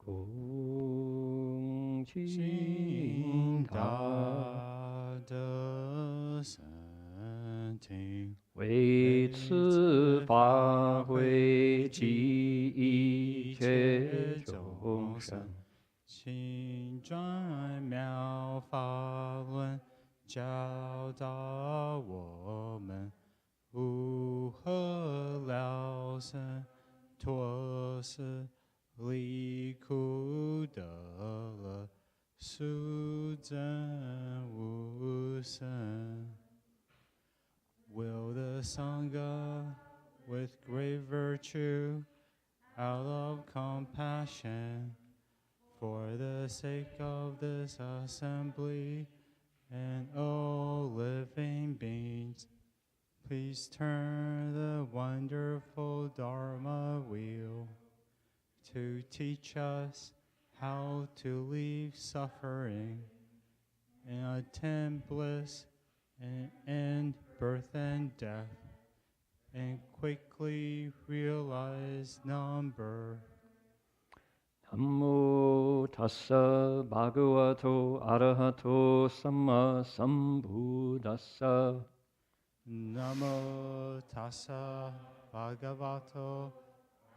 恭敬大德圣听，为此法会济一切众生，请转妙法轮，教导我们如何了生脱死，离苦得乐，速证无生。Will the Sangha with great virtue, out of compassion, for the sake of this assembly and all living beings, please turn the wonderful Dharma wheel to teach us how to leave suffering and attain bliss and end birth and death, and quickly realize non-birth. Namo tassa bhagavato arahato samma sambuddhassa. Namo tassa bhagavato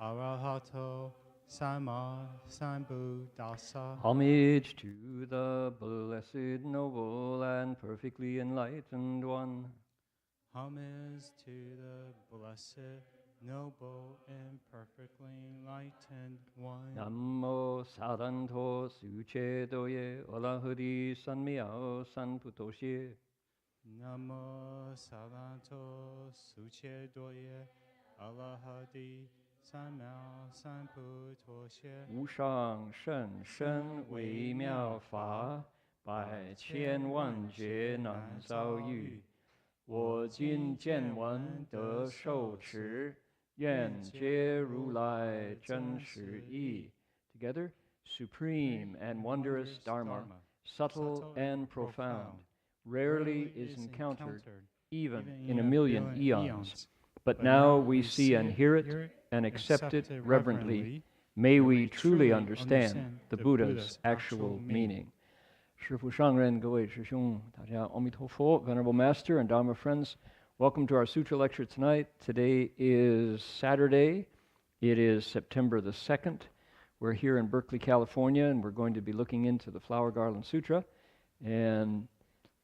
arahato samma sambuddhassa. Homage to the blessed, noble, and perfectly enlightened one. Homage to the blessed, noble, and perfectly enlightened one. Namo saranto suche doye olahuri sanmiao sanputoshe. Namo saranto suche doye olahuri sanmiao sanputoshe. 无上甚深微妙法，百千万劫难遭遇。我今见闻得受持，愿解如来真实义。Together, supreme and wondrous Dharma, subtle and profound, rarely is encountered even in a million eons. But now we see and hear it and accept it reverently. May we truly understand the Buddha's actual meaning. 师父上人，各位师兄，大家阿弥陀佛. Venerable Master and Dharma friends, welcome to our Sutra lecture tonight. Today is Saturday. It is September the 2nd. We're here in Berkeley, California, and we're going to be looking into the Flower Garland Sutra. And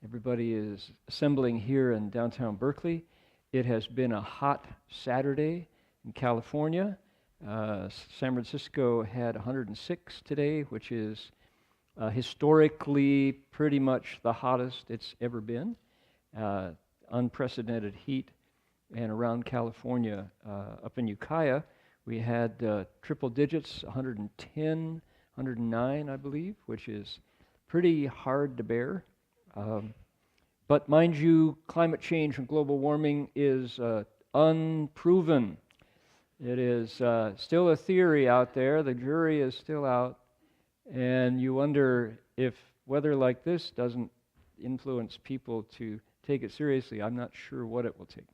everybody is assembling here in downtown Berkeley. It has been a hot Saturday in California. San Francisco had 106 today, which is historically pretty much the hottest it's ever been. Unprecedented heat. And around California, up in Ukiah, we had triple digits, 110, 109, I believe, which is pretty hard to bear. But mind you, climate change and global warming is unproven. It is still a theory out there. The jury is still out. And you wonder if weather like this doesn't influence people to take it seriously. I'm not sure what it will take.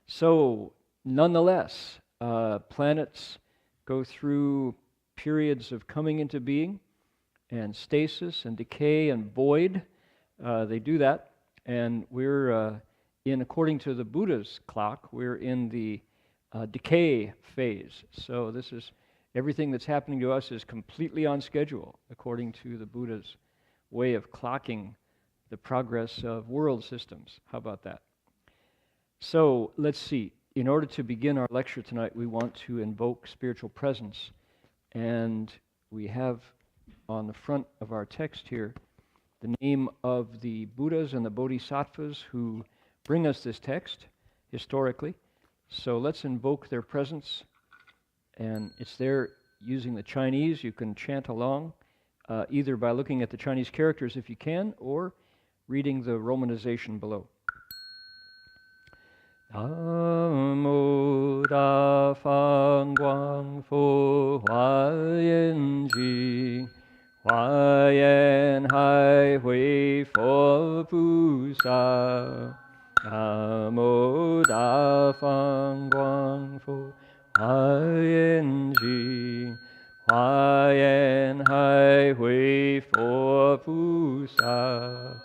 So, nonetheless, planets go through periods of coming into being and stasis and decay and void. They do that. And we're according to the Buddha's clock, we're in the decay phase. So this is everything that's happening to us is completely on schedule, according to the Buddha's way of clocking the progress of world systems. How about that? So let's see. In order to begin our lecture tonight, we want to invoke spiritual presence. And we have on the front of our text here the name of the Buddhas and the Bodhisattvas who bring us this text historically. So let's invoke their presence. And it's there using the Chinese. You can chant along, either by looking at the Chinese characters if you can, or reading the romanization below. Namo Da Fang Guang Fu Hua Yan Ji Hua Yan Hai Hui Fo Pu Sa. Namo Da Fang Guang Fu Hua Yan Ji Hua Yan Hai Hui Fo Pu Sa.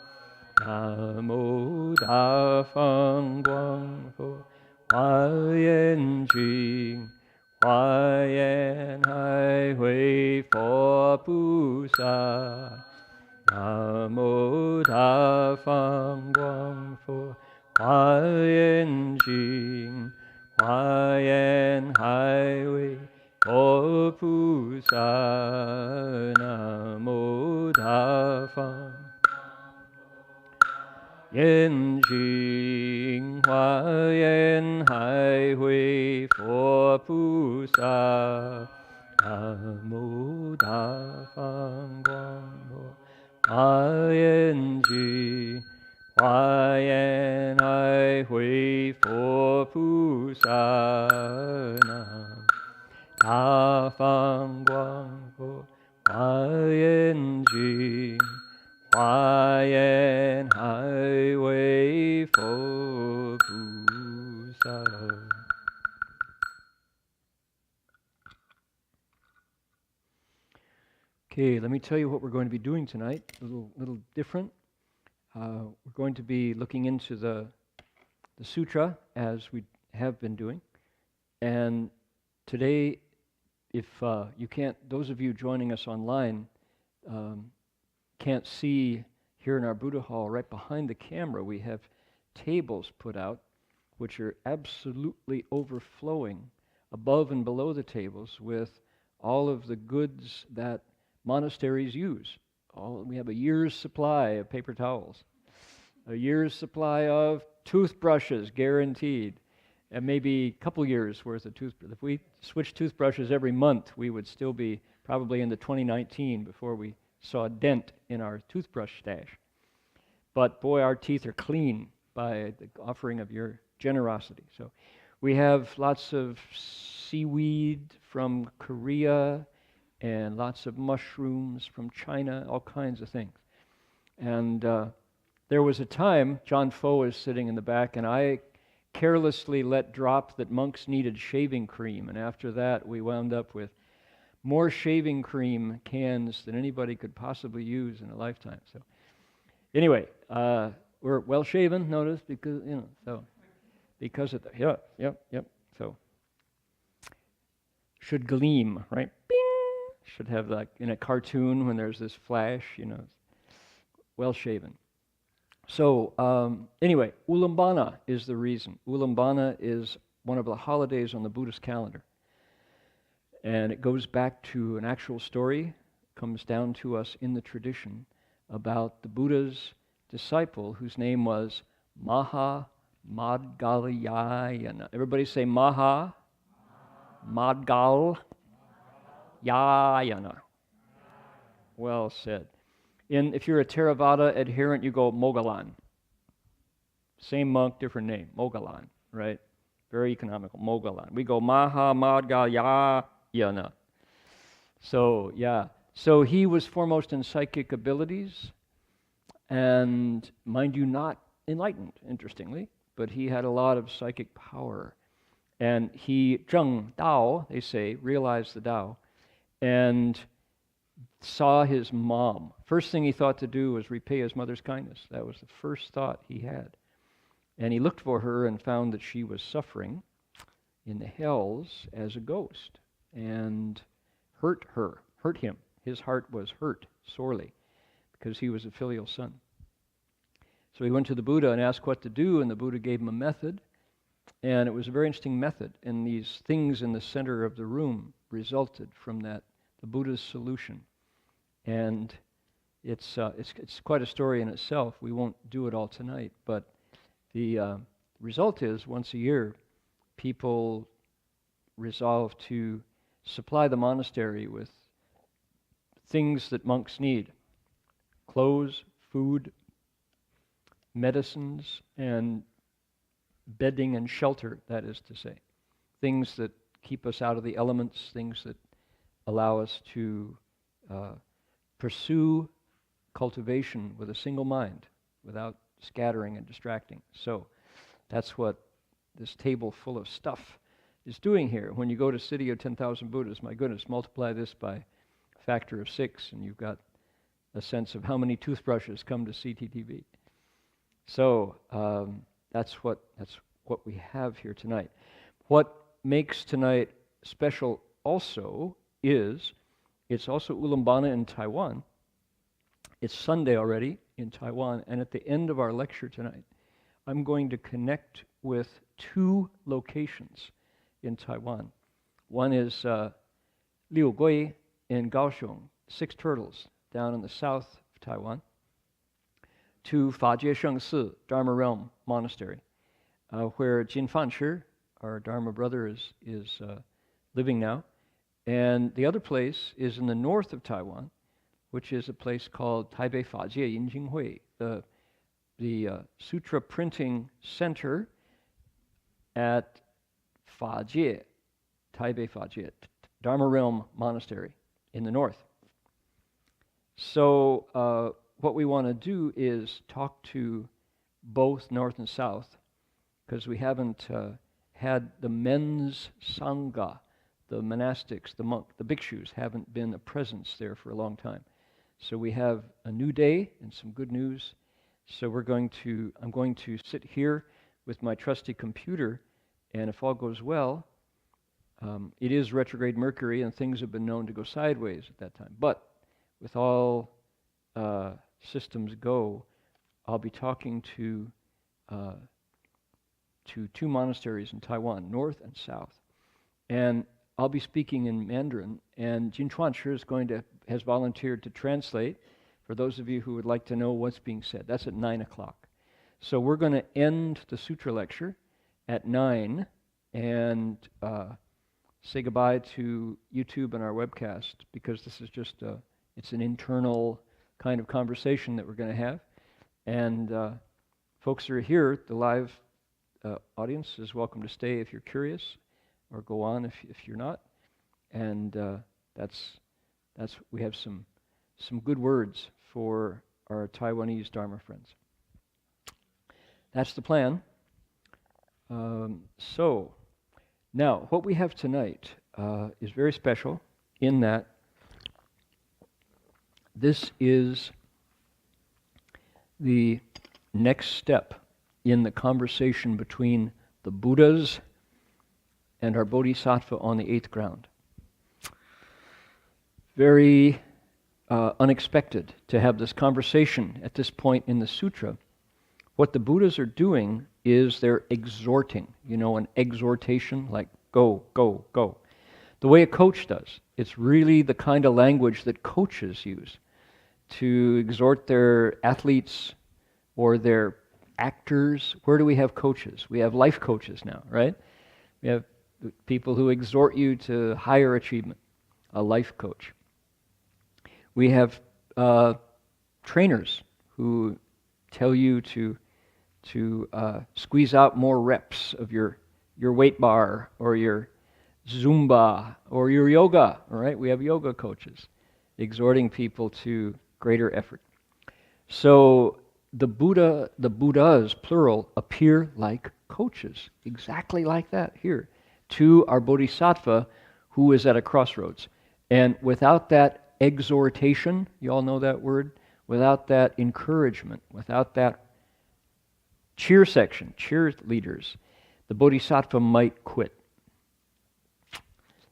Namo Da Fang Guang Fo Hua Yan Jing. Hua Yan Hai Hui Fo Pu Sa. Namo Da Fang Guang Fo Hua Yan Jing. Hua Yan Hai Hui Fo Pu Sa. Namo Da Fang Yan Jing. Hua Yan Hai Hui Fo Pu Sa. Namo Da Fang Guang Fo Hua Yan Jing. Hua Yan Hai Hui Fo Pu Sa. Nam Da Fang Guang Fo Hua Yan Jing. Hua Yan Hai Hui Fo Pu Sa. Okay, let me tell you what we're going to be doing tonight. A little different. We're going to be looking into the sutra as we have been doing. And today, if you can't, those of you joining us online can't see here in our Buddha hall, right behind the camera, we have tables put out which are absolutely overflowing above and below the tables with all of the goods that monasteries use. We have a year's supply of paper towels, a year's supply of toothbrushes, guaranteed, and maybe a couple years worth of toothbrushes. If we switched toothbrushes every month, we would still be probably into 2019 before we saw a dent in our toothbrush stash. But boy, our teeth are clean by the offering of your generosity. So we have lots of seaweed from Korea and lots of mushrooms from China, all kinds of things. And there was a time, John Foe is sitting in the back, and I carelessly let drop that monks needed shaving cream. And after that, we wound up with more shaving cream cans than anybody could possibly use in a lifetime. So anyway, we're well shaven, notice, because, because of the, yep. So should gleam, right? Bing! Should have, like in a cartoon when there's this flash, well shaven. So anyway, Ulambana is the reason. Ulambana is one of the holidays on the Buddhist calendar. And it goes back to an actual story, comes down to us in the tradition, about the Buddha's disciple whose name was Maha Madgalyayana. Everybody say Maha Madgalyayana. Well said. If you're a Theravada adherent, you go Mogalan. Same monk, different name. Mogalan, right? Very economical. Mogalan. We go Maha Madgalyayana. So, yeah. So he was foremost in psychic abilities, and mind you, not enlightened, interestingly, but he had a lot of psychic power. And he, Zheng Dao, they say, realized the Dao, and saw his mom. First thing he thought to do was repay his mother's kindness. That was the first thought he had. And he looked for her and found that she was suffering in the hells as a ghost, and hurt him. His heart was hurt sorely because he was a filial son. So he went to the Buddha and asked what to do, and the Buddha gave him a method. And it was a very interesting method. And these things in the center of the room resulted from that, the Buddha's solution. And it's quite a story in itself. We won't do it all tonight. But the result is, once a year, people resolve to supply the monastery with things that monks need: clothes, food, medicines, and bedding and shelter, that is to say. Things that keep us out of the elements, things that allow us to pursue cultivation with a single mind without scattering and distracting. So that's what this table full of stuff is doing here. When you go to City of 10,000 Buddhas, my goodness, multiply this by a factor of 6, and you've got a sense of how many toothbrushes come to CTTV. So that's what we have here tonight. What makes tonight special also is it's also Ulaanbaatar in Taiwan. It's Sunday already in Taiwan, and at the end of our lecture tonight, I'm going to connect with 2 locations in Taiwan. One is Liu Gui in Kaohsiung, 6 Turtles down in the south of Taiwan, to Fajie Shengsi Dharma Realm Monastery, where Jin Fanshi, our Dharma brother, is living now. And the other place is in the north of Taiwan, which is a place called Taipei Fajie Yinjinghui, the Sutra Printing Center at Fajie, Taipei Fajie, Dharma Realm Monastery in the north. So what we want to do is talk to both north and south, because we haven't had the men's sangha, the monastics, the bhikshus haven't been a presence there for a long time. So we have a new day and some good news. So I'm going to sit here with my trusty computer, and if all goes well, it is retrograde Mercury, and things have been known to go sideways at that time. But with all systems go, I'll be talking to 2 monasteries in Taiwan, north and south, and I'll be speaking in Mandarin, and Jin Chuanshi has volunteered to translate for those of you who would like to know what's being said. That's at 9 o'clock. So we're going to end the sutra lecture at 9 and say goodbye to YouTube and our webcast, because this is just it's an internal kind of conversation that we're going to have. And folks who are here, the live audience is welcome to stay if you're curious, or go on if you're not. And we have some good words for our Taiwanese Dharma friends. That's the plan. So now what we have tonight is very special in that this is the next step in the conversation between the Buddhas and our Bodhisattva on the 8th ground. Very unexpected to have this conversation at this point in the sutra. What the Buddhas are doing is they're exhorting, an exhortation like go, go, go. The way a coach does. It's really the kind of language that coaches use to exhort their athletes or their actors. Where do we have coaches? We have life coaches now, right? We have people who exhort you to higher achievement, a life coach. We have trainers who tell you to squeeze out more reps of your weight bar or your Zumba or your yoga, all right? We have yoga coaches exhorting people to greater effort. So the Buddhas, plural, appear like coaches, exactly like that here, to our Bodhisattva who is at a crossroads. And without that exhortation, you all know that word, without that encouragement, without that cheerleaders, the Bodhisattva might quit,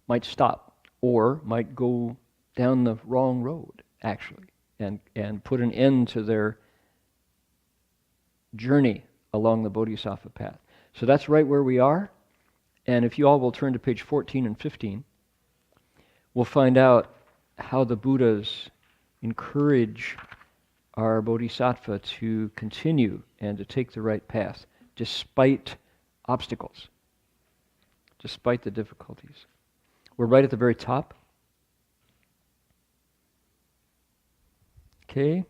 might stop, or might go down the wrong road, actually, and put an end to their journey along the Bodhisattva path. So that's right where we are. And if you all will turn to page 14 and 15, we'll find out how the Buddhas encourage our Bodhisattva to continue and to take the right path, despite obstacles, despite the difficulties. We're right at the very top. Okay,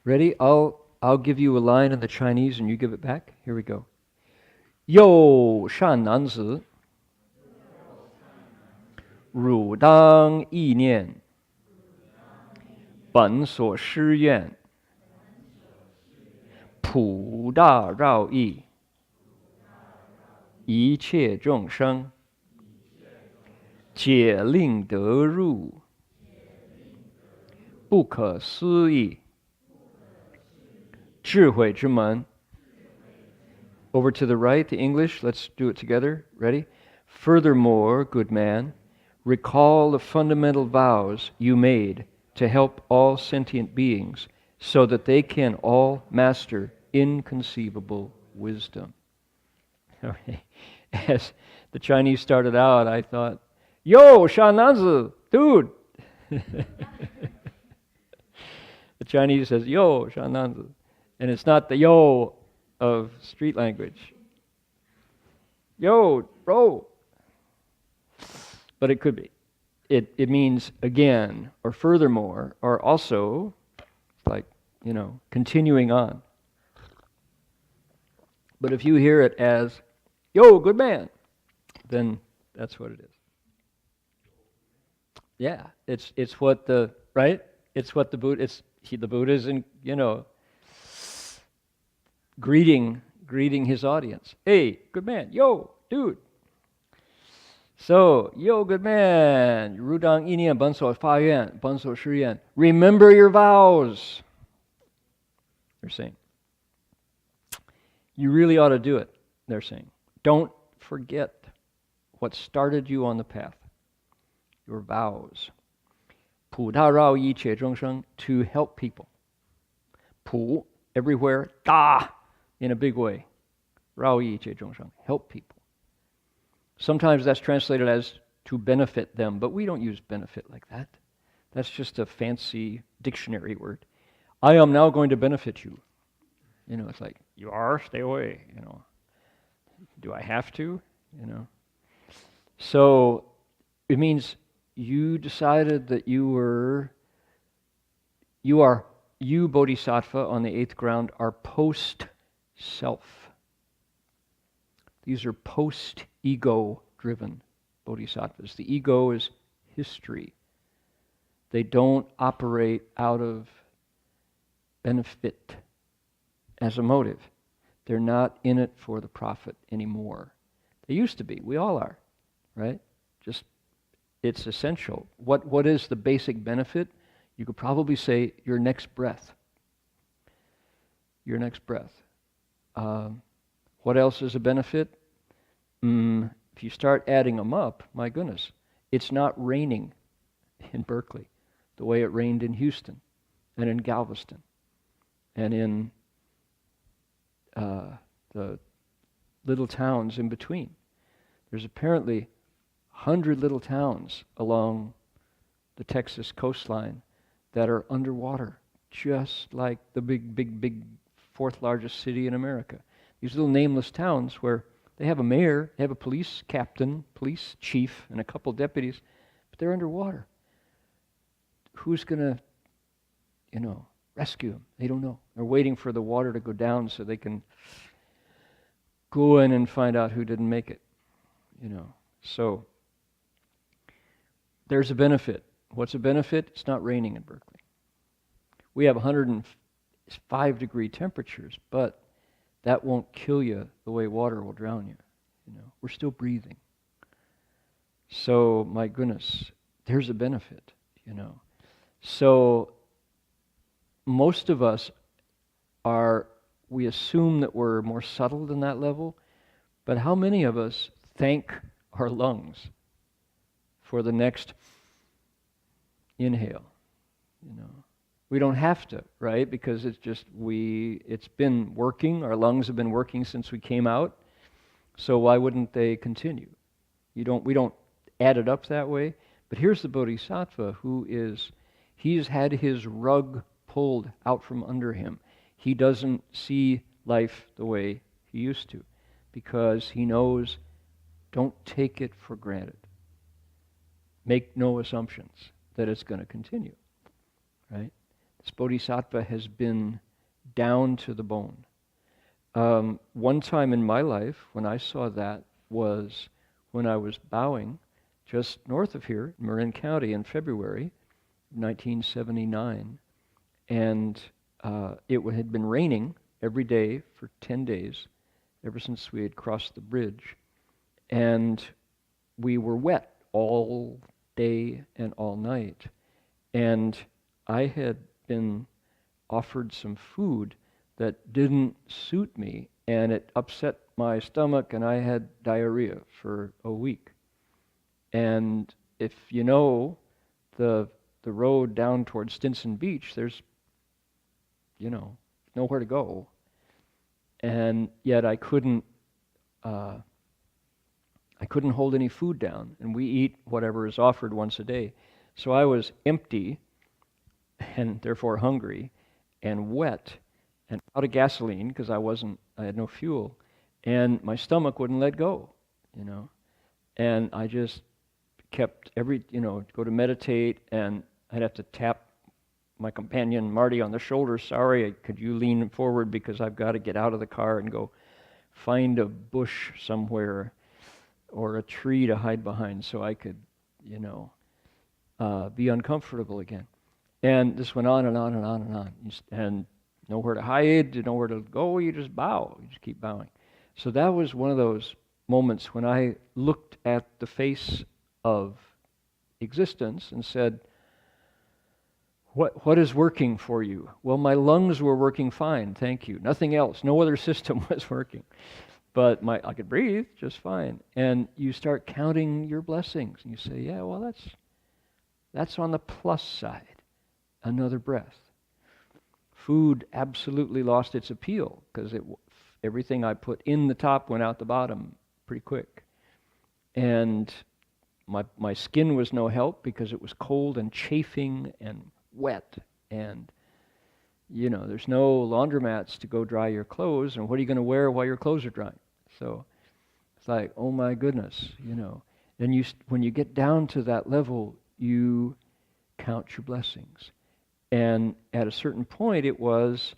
ready? I'll give you a line in the Chinese and you give it back. Here we go. 右善男子，汝当意念，本所施愿，普大饶益，一切众生，解令得入，不可思议，智慧之门. Over to the right, the English, let's do it together. Ready? Furthermore, good man, recall the fundamental vows you made to help all sentient beings so that they can all master inconceivable wisdom. Okay. As the Chinese started out, I thought, yo, Shananzi, dude. The Chinese says, yo, Shananzi. And it's not the yo of street language. Yo, bro. But it could be. It means again, or furthermore, or also, like, continuing on. But if you hear it as, yo, good man, then that's what it is. Yeah, it's what the, right? It's what the Buddha, the Buddha's in, greeting his audience. Hey, good man, yo, dude. So, yo, good man, Rudang Inian Banso Fa Yuan, Banso Shi Yuan. Remember your vows. They're saying. You really ought to do it, they're saying. Don't forget what started you on the path. Your vows. Pu Da Rao Yi Che Zhong Sheng, to help people. Pu, everywhere. Da, in a big way. Rao Yi Che Zhong Sheng, help people. Sometimes that's translated as to benefit them, but we don't use benefit like that. That's just a fancy dictionary word. I am now going to benefit you. It's like, you are, stay away, Do I have to? So it means you decided that you Bodhisattva on the eighth ground are post-self. These are post-ego driven Bodhisattvas. The ego is history. They don't operate out of benefit as a motive. They're not in it for the profit anymore. They used to be. We all are, right? Just, it's essential. What is the basic benefit? You could probably say your next breath. Your next breath. What else is a benefit? If you start adding them up, my goodness, it's not raining in Berkeley the way it rained in Houston and in Galveston and in the little towns in between. There's apparently 100 little towns along the Texas coastline that are underwater, just like the big fourth largest city in America. These little nameless towns where they have a mayor, they have a police captain, police chief, and a couple deputies, but they're underwater. Who's going to, rescue them? They don't know. They're waiting for the water to go down so they can go in and find out who didn't make it. So there's a benefit. What's a benefit? It's not raining in Berkeley. We have 105-degree temperatures, but that won't kill you the way water will drown you. We're still breathing. So, my goodness, there's a benefit, So, most of us we assume that we're more subtle than that level, but how many of us thank our lungs for the next inhale? We don't have to, right? Because it's been working. Our lungs have been working since we came out. So why wouldn't they continue? We don't add it up that way. But here's the Bodhisattva he's had his rug pulled out from under him. He doesn't see life the way he used to because he knows, don't take it for granted. Make no assumptions that it's going to continue, right? This Bodhisattva has been down to the bone. One time in my life when I saw that was when I was bowing just north of here, in Marin County, in February 1979. And it had been raining every day for 10 days, ever since we had crossed the bridge. And we were wet all day and all night. And I had been offered some food that didn't suit me, and it upset my stomach, and I had diarrhea for a week. And if you know the road down towards Stinson Beach, there's, nowhere to go. And yet I couldn't hold any food down, and we eat whatever is offered once a day. So I was empty, and therefore hungry, and wet, and out of gasoline because I had no fuel, and my stomach wouldn't let go, and I just kept go to meditate, and I'd have to tap my companion Marty on the shoulder. Sorry, could you lean forward because I've got to get out of the car and go find a bush somewhere or a tree to hide behind so I could, be uncomfortable again. And this went on and on and on and on. And nowhere to hide, nowhere to go, you just bow. You just keep bowing. So that was one of those moments when I looked at the face of existence and said, what is working for you? Well, my lungs were working fine, thank you. Nothing else. No other system was working. But I could breathe just fine. And you start counting your blessings. And you say, yeah, well, that's on the plus side. Another breath. Food absolutely lost its appeal because everything I put in the top went out the bottom pretty quick. And my skin was no help because it was cold and chafing and wet, and there's no laundromats to go dry your clothes, and what are you going to wear while your clothes are drying? So it's like, oh my goodness, and when you get down to that level, you count your blessings. And at a certain point it was,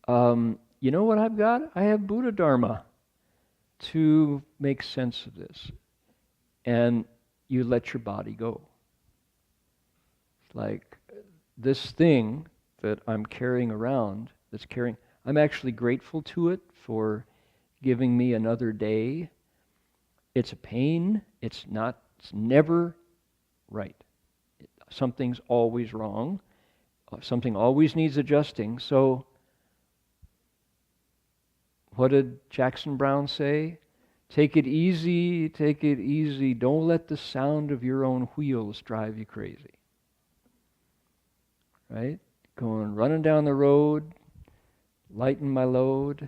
you know what I've got? I have Buddha Dharma to make sense of this. And you let your body go. It's like this thing that I'm carrying around, I'm actually grateful to it for giving me another day. It's a pain. It's never right. Something's always wrong. Something always needs adjusting. So what did Jackson Brown say? Take it easy, take it easy. Don't let the sound of your own wheels drive you crazy. Right? Running down the road, lighten my load.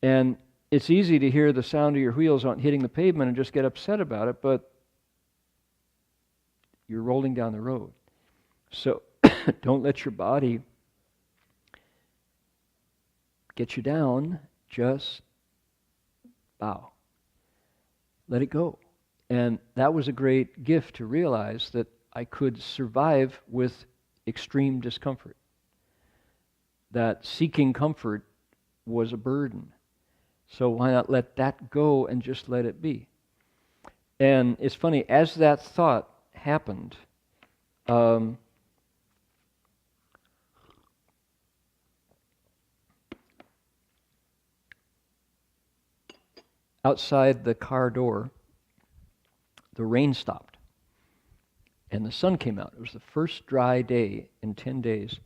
And it's easy to hear the sound of your wheels on hitting the pavement and just get upset about it, but you're rolling down the road. So don't let your body get you down, just bow. Let it go. And that was a great gift to realize that I could survive with extreme discomfort. That seeking comfort was a burden. So why not let that go and just let it be? And it's funny, as that thought happened, outside the car door, the rain stopped and the sun came out. It was the first dry day in 10 days.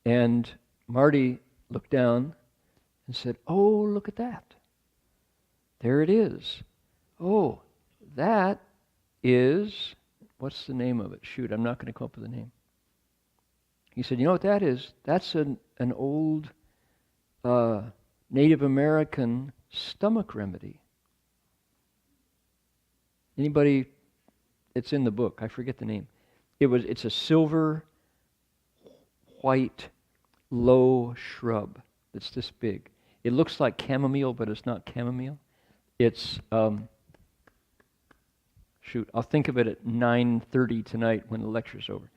And Marty looked down and said, oh, look at that. There it is. Oh, that is, what's the name of it? Shoot, I'm not going to come up with a name. He said, you know what that is? That's an old Native American stomach remedy. Anybody? It's in the book. I forget the name. It's a silver, white, low shrub that's this big. It looks like chamomile, but it's not chamomile. It's shoot, I'll think of it at 9:30 tonight when the lecture's over.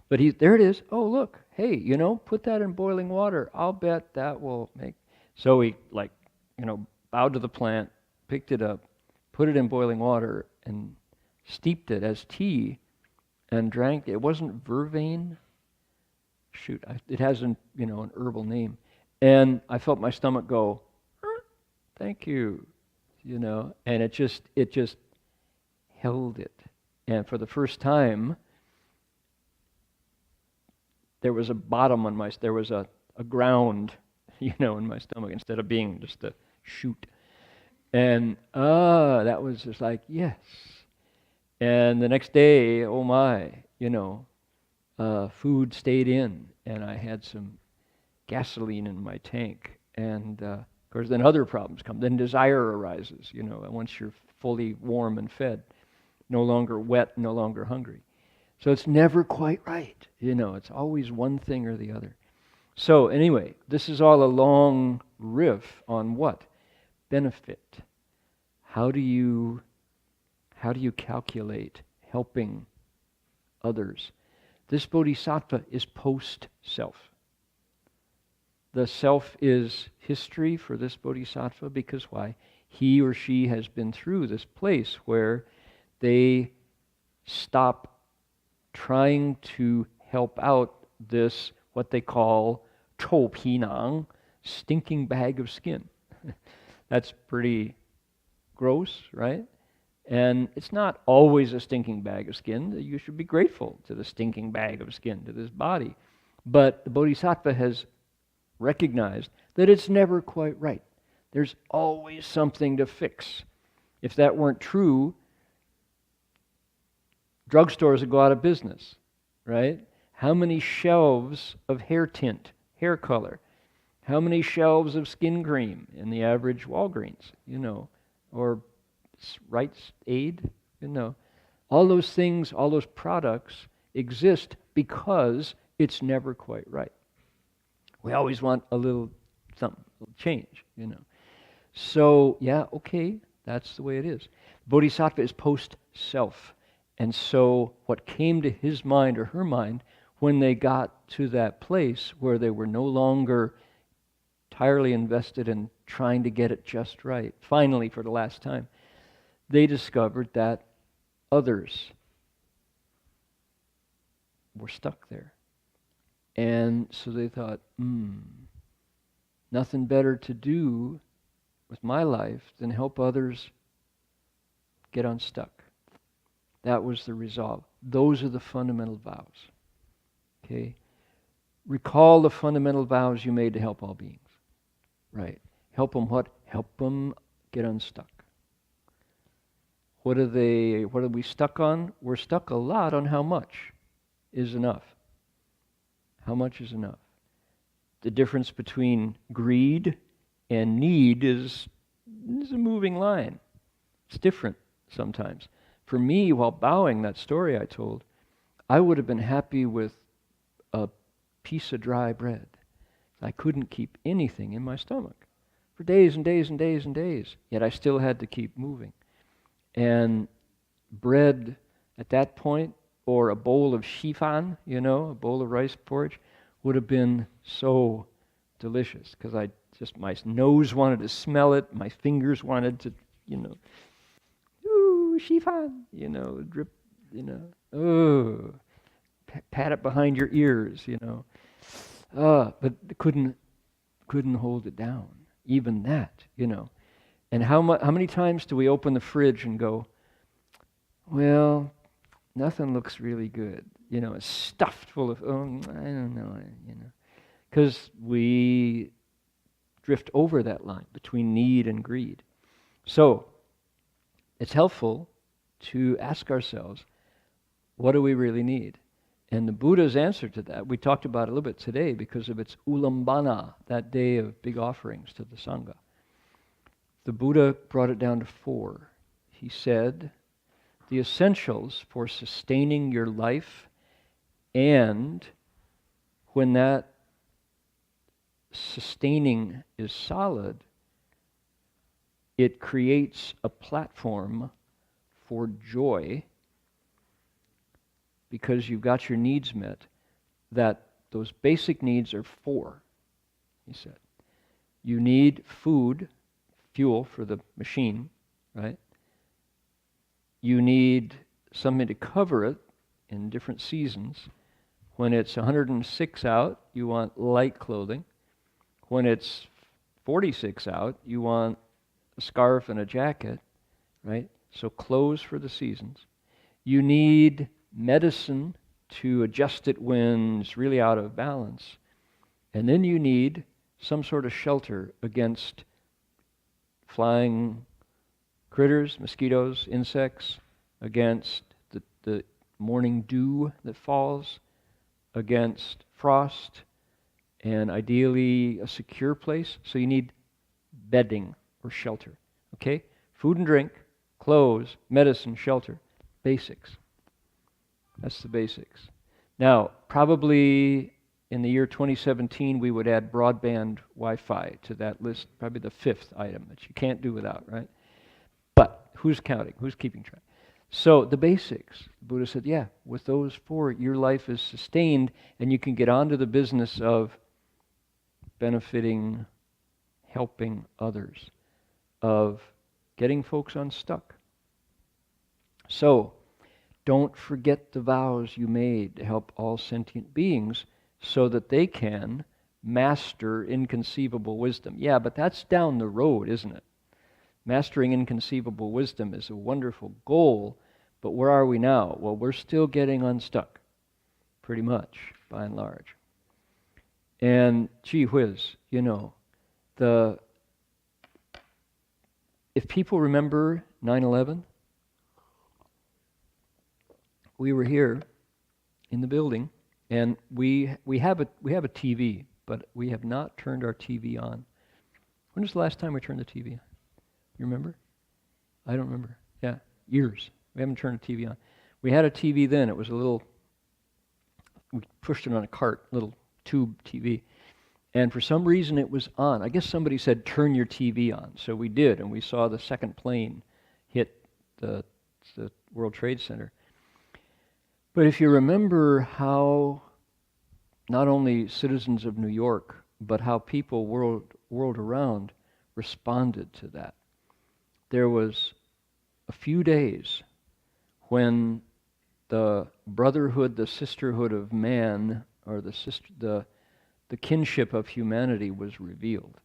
But there it is. Oh, look. Hey, put that in boiling water. I'll bet that will make. So he bowed to the plant, picked it up, put it in boiling water, and steeped it as tea, and drank. It wasn't vervain. Shoot, it has an herbal name, and I felt my stomach go, thank you, and it just held it. And for the first time, there was a bottom on there was a ground, in my stomach, instead of being just a chute. And that was just like, yes. And the next day, oh my, food stayed in, and I had some gasoline in my tank. And of course, then other problems come. Then desire arises, once you're fully warm and fed, no longer wet, no longer hungry. So it's never quite right, it's always one thing or the other. So anyway, this is all a long riff on what? Benefit. How do you calculate helping others? This bodhisattva is post-self. The self is history for this bodhisattva because why? He or she has been through this place where they stop trying to help out this, what they call 臭皮囊, stinking bag of skin. That's pretty gross, right? And it's not always a stinking bag of skin. You should be grateful to the stinking bag of skin, to this body. But the bodhisattva has recognized that it's never quite right. There's always something to fix. If that weren't true, drugstores would go out of business, right? How many shelves of hair tint, hair color? How many shelves of skin cream in the average Walgreens, or Rite Aid, All those things, all those products exist because it's never quite right. We always want a little something, a little change, So, yeah, okay, that's the way it is. Bodhisattva is post-self. And so what came to his mind or her mind when they got to that place where they were no longer entirely invested in trying to get it just right, finally, for the last time, they discovered that others were stuck there. And so they thought, nothing better to do with my life than help others get unstuck. That was the resolve. Those are the fundamental vows. Okay? Recall the fundamental vows you made to help all beings. Right. Help them what? Help them get unstuck. What are we stuck on? We're stuck a lot on how much is enough. How much is enough? The difference between greed and need is a moving line. It's different sometimes. For me, while bowing, that story I told, I would have been happy with a piece of dry bread. I couldn't keep anything in my stomach for days and days and days and days. Yet I still had to keep moving. And bread at that point, or a bowl of shifan, a bowl of rice porridge, would have been so delicious because my nose wanted to smell it, my fingers wanted to, ooh, shifan, drip, pat it behind your ears, but couldn't hold it down, even that, And how many times do we open the fridge and go, well, nothing looks really good. It's stuffed full of, I don't know, Because we drift over that line between need and greed. So, it's helpful to ask ourselves, what do we really need? And the Buddha's answer to that, we talked about it a little bit today because of its ulambana, that day of big offerings to the Sangha. The Buddha brought it down to 4. He said, the essentials for sustaining your life, and when that sustaining is solid, it creates a platform for joy because you've got your needs met, that those basic needs are 4, he said. You need food, fuel for the machine, right? You need something to cover it in different seasons. When it's 106 out, you want light clothing. When it's 46 out, you want a scarf and a jacket, right? so clothes for the seasons. You need medicine to adjust it when it's really out of balance. And then you need some sort of shelter against flying critters, mosquitoes, insects, against the morning dew that falls, against frost, and ideally a secure place. So you need bedding or shelter. Okay? Food and drink, clothes, medicine, shelter. Basics. That's the basics. Now, probably in the year 2017, we would add broadband Wi-Fi to that list, probably the 5th item that you can't do without, right? But who's counting? Who's keeping track? So the basics, the Buddha said, yeah, with those 4, your life is sustained, and you can get on to the business of benefiting, helping others, of getting folks unstuck. So, don't forget the vows you made to help all sentient beings so that they can master inconceivable wisdom. Yeah, but that's down the road, isn't it? Mastering inconceivable wisdom is a wonderful goal, but where are we now? Well, we're still getting unstuck, pretty much, by and large. And gee whiz, you know, if people remember 9/11, we were here in the building, and we have a TV, but we have not turned our TV on. When was the last time we turned the TV on? You remember? I don't remember. Yeah, years. We haven't turned the TV on. We had a TV then. It was a little, we pushed it on a cart, little tube TV. And for some reason it was on. I guess somebody said, turn your TV on. So we did, and we saw the second plane hit the World Trade Center. But if you remember how not only citizens of New York, but how people world around responded to that. There was a few days when the brotherhood, the sisterhood of man, or the kinship of humanity was revealed.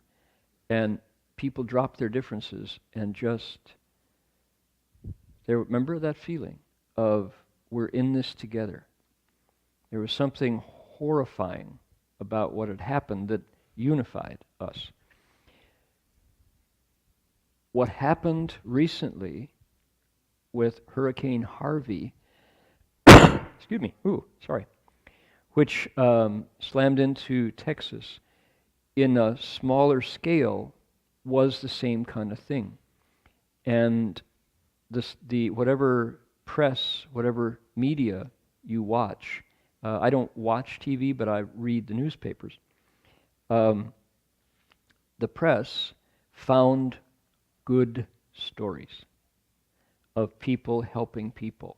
And people dropped their differences and just, remember that feeling of we're in this together. There was something horrifying about what had happened that unified us. What happened recently with Hurricane Harvey, excuse me, which slammed into Texas in a smaller scale, was the same kind of thing. And the whatever press, whatever media you watch, I don't watch TV, but I read the newspapers. The press found good stories of people helping people,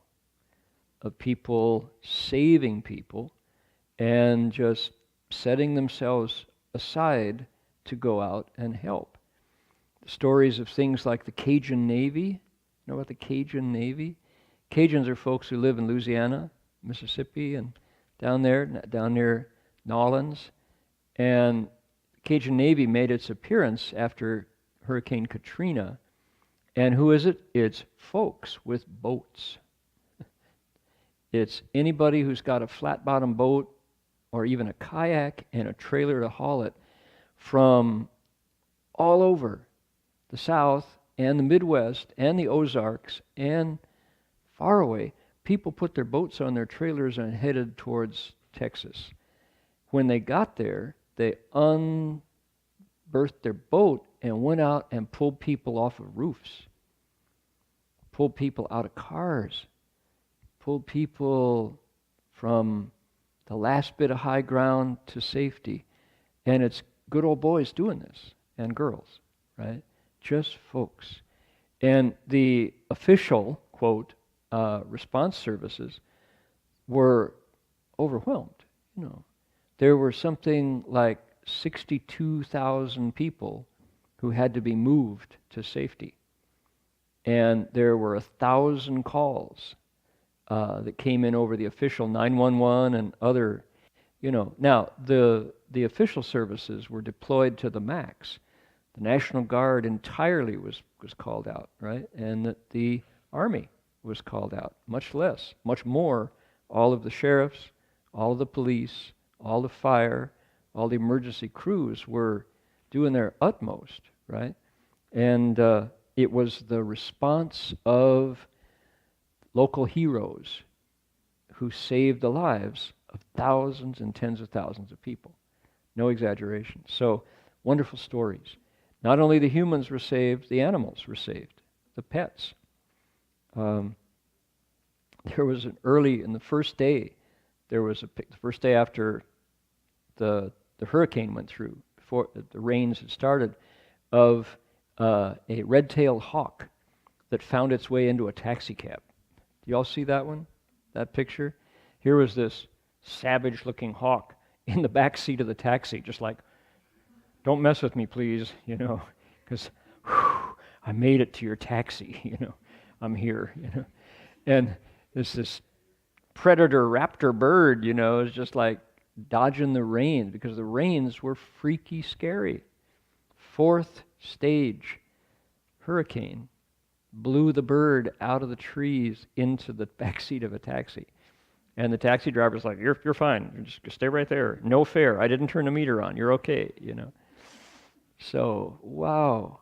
of people saving people, and just setting themselves aside to go out and help. Stories of things like the Cajun Navy. You know about the Cajun Navy? Cajuns are folks who live in Louisiana, Mississippi, and down near Nolens. And the Cajun Navy made its appearance after Hurricane Katrina. And who is it? It's folks with boats. It's anybody who's got a flat-bottom boat or even a kayak and a trailer to haul it from all over the South and the Midwest and the Ozarks and far away. People put their boats on their trailers and headed towards Texas. When they got there, they unberthed their boat and went out and pulled people off of roofs, pulled people out of cars, pulled people from the last bit of high ground to safety. And it's good old boys doing this, and girls, right? Just folks. And the official, quote, response services were overwhelmed. You know, there were something like 62,000 people who had to be moved to safety. And there were 1,000 calls that came in over the official 911 and other, you know. Now, the official services were deployed to the max. The National Guard entirely was called out, right? And the army was called out, much less, much more. All of the sheriffs, all of the police, all the fire, all the emergency crews were doing their utmost, right? And it was the response of local heroes who saved the lives of thousands and tens of thousands of people. No exaggeration. So, wonderful stories. Not only the humans were saved, the animals were saved, the pets. There was an early, in the first day, the first day after the hurricane went through, before the rains had started, of a red-tailed hawk that found its way into a taxi cab. Do you all see that one? That picture? Here was this savage-looking hawk in the back seat of the taxi, just like, don't mess with me, please, because I made it to your taxi, I'm here, And this predator raptor bird, is just like dodging the rain, because the rains were freaky scary. 4th stage hurricane blew the bird out of the trees into the back seat of a taxi. And the taxi driver's like, you're fine. Just stay right there. No fare. I didn't turn the meter on. You're okay, So, wow.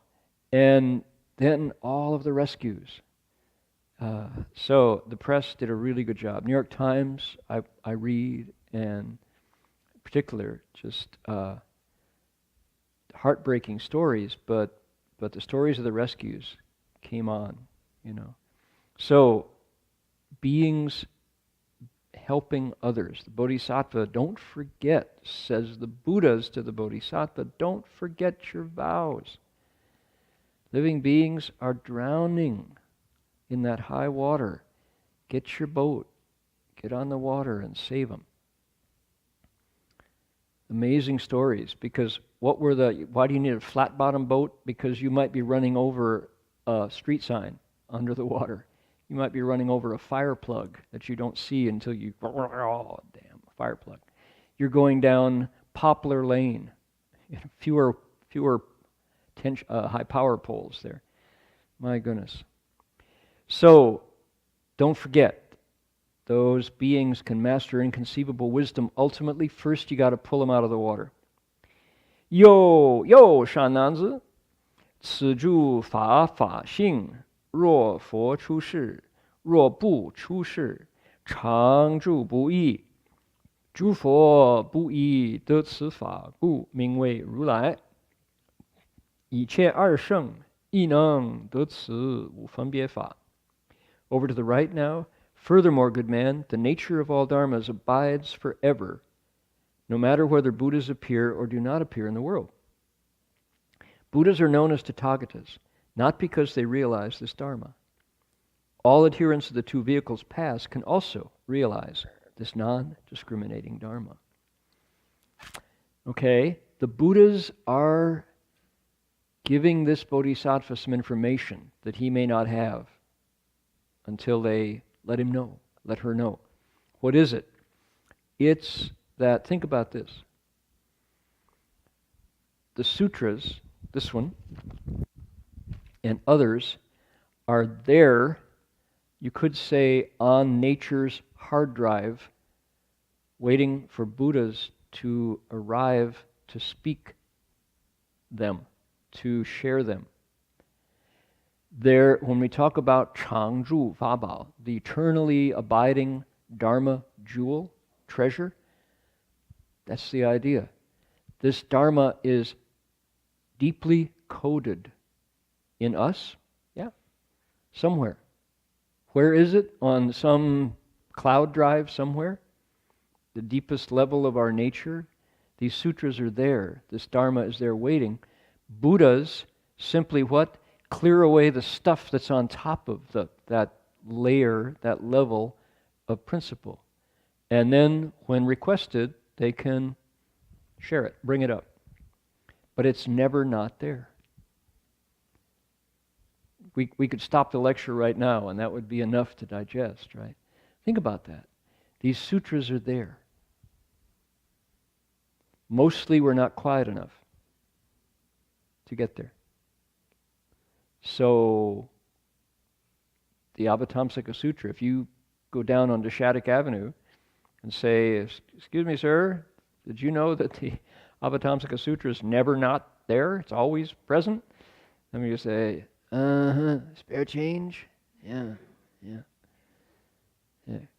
And then all of the rescues. So the press did a really good job. New York Times, I read, and in particular, just heartbreaking stories, but the stories of the rescues came on, So, beings helping others. The Bodhisattva, don't forget, says the Buddhas to the Bodhisattva, don't forget your vows. Living beings are drowning in that high water. Get your boat, get on the water and save them. Amazing stories, because why do you need a flat bottom boat? Because you might be running over a street sign under the water. You might be running over a fire plug that you don't see until you, oh, damn, fire plug. You're going down Poplar Lane. Fewer high power poles there. My goodness. So, don't forget, those beings can master inconceivable wisdom. Ultimately, first you got to pull them out of the water. Yo, shan nanzi, 此诸法法性 若佛出世，若不出世，常住不异。诸佛不异得此法故，名为如来。一切二圣亦能得此无分别法。Over to the right now. Furthermore, good man, the nature of all dharmas abides forever, no matter whether Buddhas appear or do not appear in the world. Buddhas are known as Tathagatas, not because they realize this dharma. All adherents of the two vehicles past can also realize this non-discriminating dharma. Okay, the Buddhas are giving this bodhisattva some information that he may not have until they let him know, let her know. What is it? It's that, think about this. The sutras, this one, and others, are there, you could say, on nature's hard drive, waiting for Buddhas to arrive to speak them, to share them. There, when we talk about Changzhu Fabao, the eternally abiding Dharma jewel, treasure, that's the idea. This Dharma is deeply coded in us, somewhere. Where is it? On some cloud drive somewhere? The deepest level of our nature? These sutras are there. This Dharma is there waiting. Buddhas simply what? Clear away the stuff that's on top of that layer, that level of principle. And then, when requested, they can share it, bring it up. But it's never not there. We could stop the lecture right now, and that would be enough to digest, right? Think about that. These sutras are there. Mostly we're not quiet enough to get there. So, the Avatamsaka Sutra. If you go down onto Shattuck Avenue and say, excuse me, sir, did you know that the Avatamsaka Sutra is never not there? It's always present. Then you say, spare change? Yeah.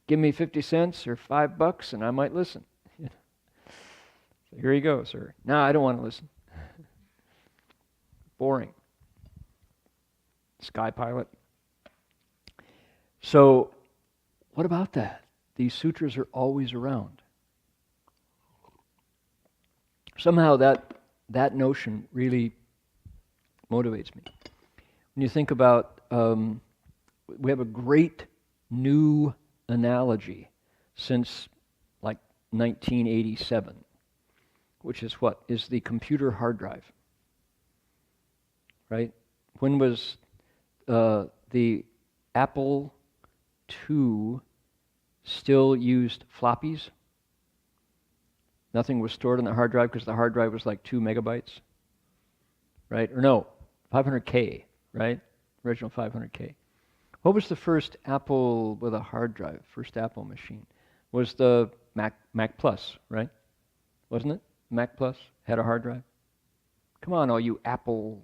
Give me 50 cents or $5 and I might listen. So here you go, sir. No, I don't want to listen. Boring. Sky pilot. So, what about that? These sutras are always around. Somehow that notion really motivates me. When you think about, we have a great new analogy since like 1987, which is what? Is the computer hard drive. Right? When was the Apple II still used floppies? Nothing was stored on the hard drive because the hard drive was like 2 megabytes, right? Or no, 500K, right? Original 500K. What was the first Apple with a hard drive? First Apple machine was the Mac Plus, right? Wasn't it? Mac Plus had a hard drive. Come on, all you Apple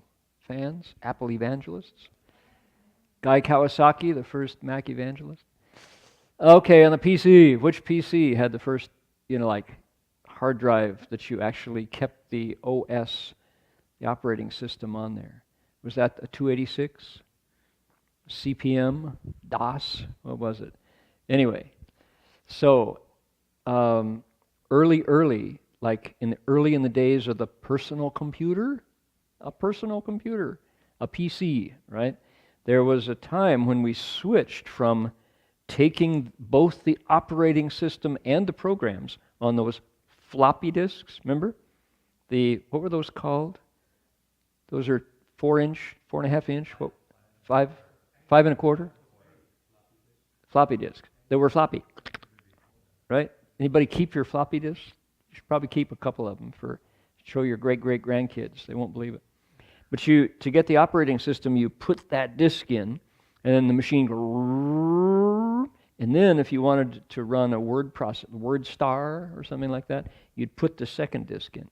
fans, Apple evangelists. Guy Kawasaki, the first Mac evangelist. Okay, on the PC, which PC had the first, like hard drive that you actually kept the OS, the operating system on there? Was that a 286? CPM? DOS? What was it? Anyway, so early, like in the days of the personal computer, a PC, right? There was a time when we switched from taking both the operating system and the programs on those floppy disks, remember? What were those called? Those are 4-inch, 4.5-inch, 5.25? Floppy disks. They were floppy, right? Anybody keep your floppy disks? You should probably keep a couple of them to show your great-great-grandkids. They won't believe it. But to get the operating system, you put that disk in, and then the machine, and then if you wanted to run a word star or something like that, you'd put the second disk in.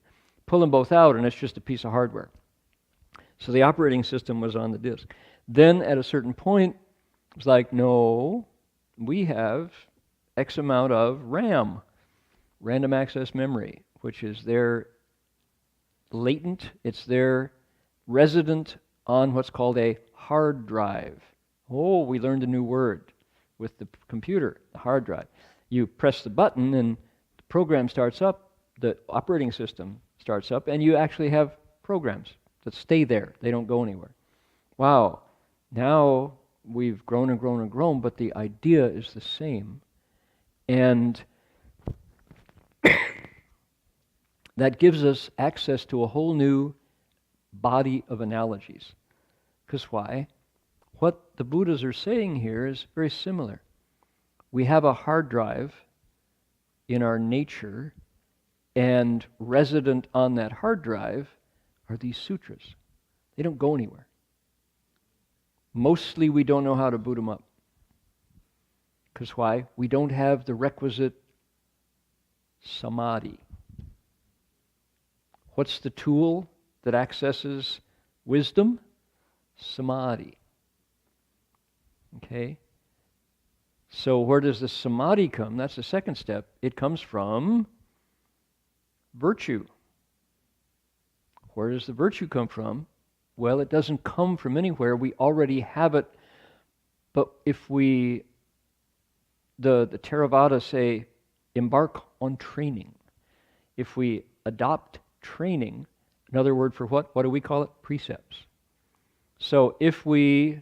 Pull them both out, and it's just a piece of hardware. So the operating system was on the disk. Then at a certain point, it was like, no, we have X amount of RAM, random access memory, which is there latent, it's there resident on what's called a hard drive. Oh, we learned a new word with the computer, the hard drive. You press the button and the program starts up, the operating system starts up, and you actually have programs that stay there. They don't go anywhere. Wow, now we've grown and grown and grown, but the idea is the same. And that gives us access to a whole new body of analogies. Because why? What the Buddhas are saying here is very similar. We have a hard drive in our nature, and resident on that hard drive are these sutras. They don't go anywhere. Mostly we don't know how to boot them up. Because why? We don't have the requisite samadhi. What's the tool that accesses wisdom? Samadhi. Okay? So where does the samadhi come? That's the second step. It comes from virtue. Where does the virtue come from? Well, it doesn't come from anywhere. We already have it. But if the Theravada say, embark on training. If we adopt training, another word for what? What do we call it? Precepts. So if we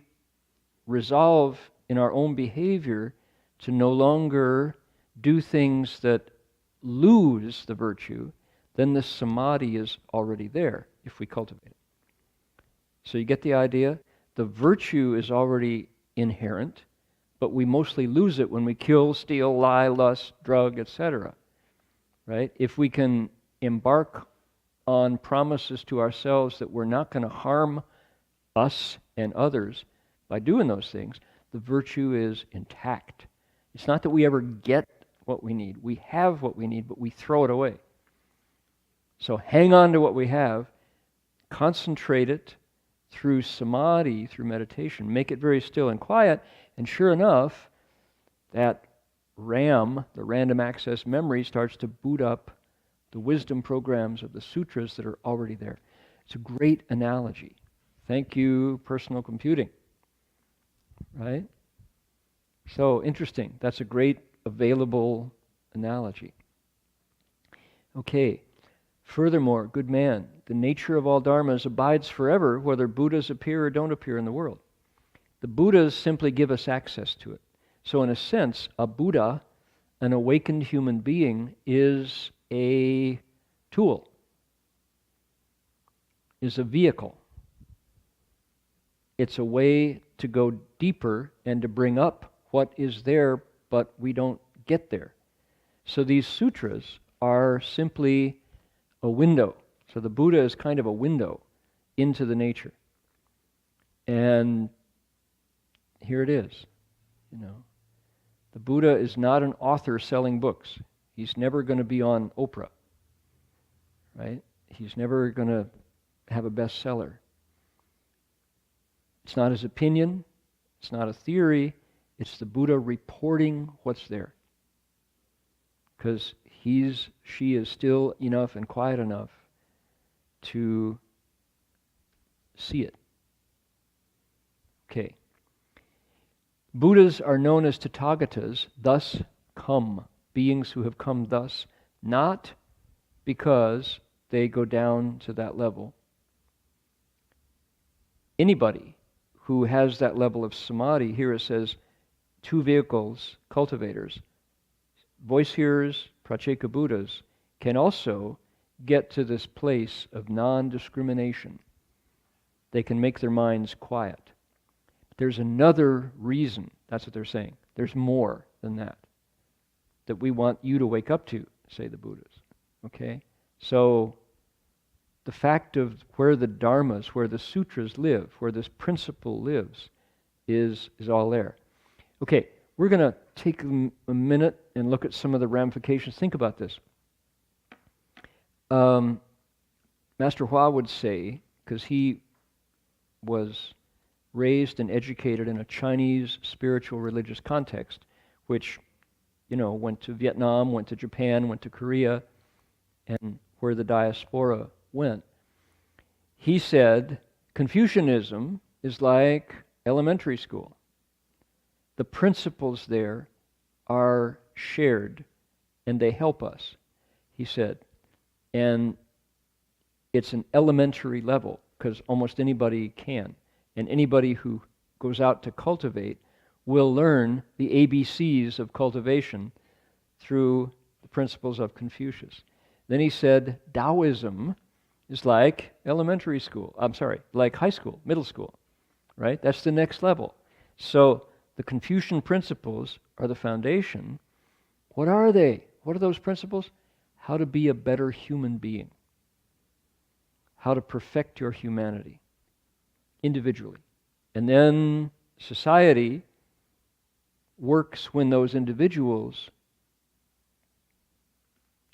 resolve in our own behavior to no longer do things that lose the virtue, then the samadhi is already there if we cultivate it. So you get the idea? The virtue is already inherent, but we mostly lose it when we kill, steal, lie, lust, drug, etc. Right? If we can embark on promises to ourselves that we're not going to harm us and others by doing those things, the virtue is intact. It's not that we ever get what we need. We have what we need, but we throw it away. So hang on to what we have, concentrate it through samadhi, through meditation, make it very still and quiet, and sure enough, that RAM, the random access memory, starts to boot up the wisdom programs of the sutras that are already there. It's a great analogy. Thank you, personal computing. Right? So interesting. That's a great available analogy. Okay. Furthermore, good man, the nature of all dharmas abides forever, whether Buddhas appear or don't appear in the world. The Buddhas simply give us access to it. So in a sense, a Buddha, an awakened human being, is a tool, is a vehicle. It's a way to go deeper and to bring up what is there, but we don't get there. So these sutras are simply a window. So the Buddha is kind of a window into the nature. And here it is, you know. The Buddha is not an author selling books. He's never going to be on Oprah, right? He's never going to have a bestseller. It's not his opinion. It's not a theory. It's the Buddha reporting what's there. Because she is still enough and quiet enough to see it. Okay. Buddhas are known as Tathagatas, thus come, beings who have come thus, not because they go down to that level. Anybody who has that level of samadhi, here it says, two vehicles, cultivators, voice hearers, Pratyeka Buddhas, can also get to this place of non-discrimination. They can make their minds quiet. There's another reason, that's what they're saying. There's more than that we want you to wake up to, say the Buddhas. Okay? So the fact of where the dharmas, where the sutras live, where this principle lives, is all there. Okay, we're going to take a minute and look at some of the ramifications. Think about this. Master Hua would say, because he was raised and educated in a Chinese spiritual religious context, which, went to Vietnam, went to Japan, went to Korea, and where the diaspora went. He said, Confucianism is like elementary school. The principles there are shared, and they help us, he said. And it's an elementary level, because almost anybody can. And anybody who goes out to cultivate will learn the ABCs of cultivation through the principles of Confucius. Then he said, Taoism is like elementary school. Like high school, middle school, right? That's the next level. So the Confucian principles are the foundation. What are they? What are those principles? How to be a better human being. How to perfect your humanity individually. And then society works when those individuals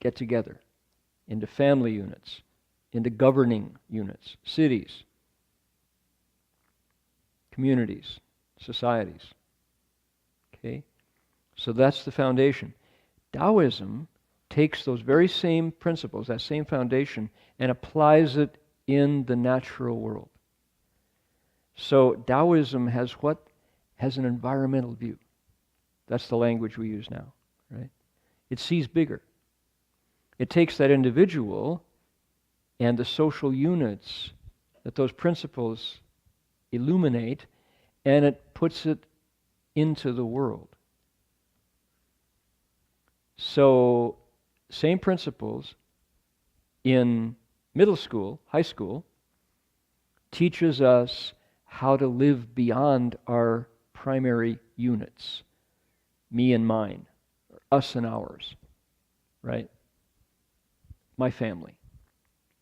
get together into family units, into governing units, cities, communities, societies. Okay? So that's the foundation. Taoism takes those very same principles, that same foundation, and applies it in the natural world. So Taoism has an environmental view. That's the language we use now, right? It sees bigger. It takes that individual and the social units that those principles illuminate, and it puts it into the world. So, same principles in middle school, high school, teaches us how to live beyond our primary units, me and mine, us and ours, right? My family,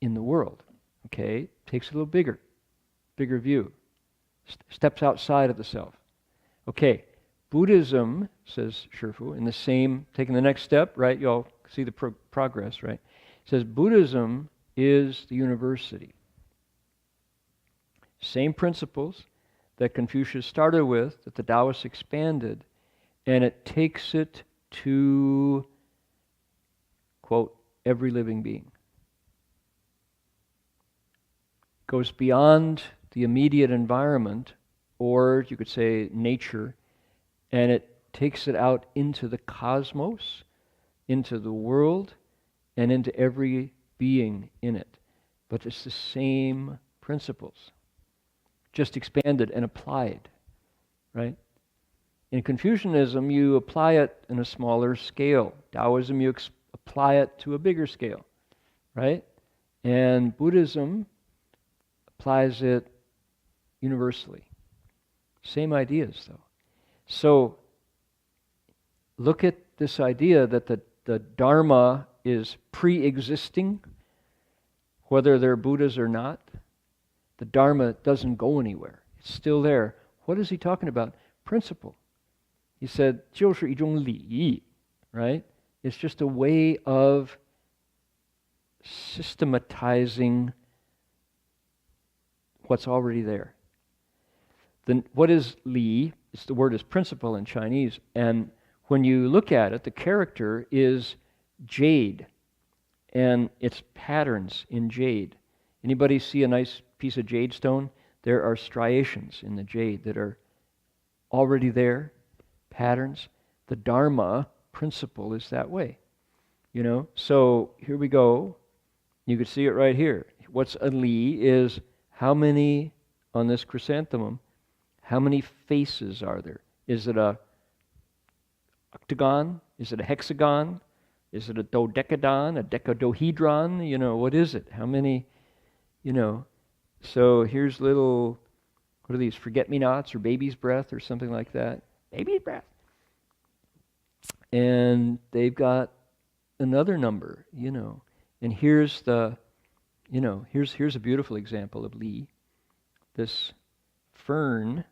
in the world, okay? Takes a little bigger view, steps outside of the self. Okay, Buddhism, says Shifu, in the same, taking the next step, right? You all see the progress, right? It says Buddhism is the university. Same principles that Confucius started with, that the Taoists expanded, and it takes it to, quote, every living being. Goes beyond the immediate environment, or you could say nature, and it takes it out into the cosmos, into the world, and into every being in it. But it's the same principles, just expanded and applied, right? In Confucianism, you apply it in a smaller scale. Taoism, you apply it to a bigger scale, right? And Buddhism applies it universally. Same ideas, though. So, look at this idea that the dharma is pre-existing, whether they're Buddhas or not. The dharma doesn't go anywhere. It's still there. What is he talking about? Principle. He said, 就是一种理, right? It's just a way of systematizing what's already there. Then what is li? The word is principle in Chinese, and when you look at it, the character is jade, and it's patterns in jade. Anybody see a nice piece of jade stone? There are striations in the jade that are already there, patterns. The Dharma principle is that way, you know. So here we go. You can see it right here. What's a li is how many, on this chrysanthemum, how many faces are there? Is it a octagon? Is it a hexagon? Is it a dodecadon, a decadohedron? You know, what is it? How many, you know? So here's little, what are these, forget-me-nots or baby's breath or something like that? Baby's breath. And they've got another number, you know. And here's the, you know, here's a beautiful example of li. This fern,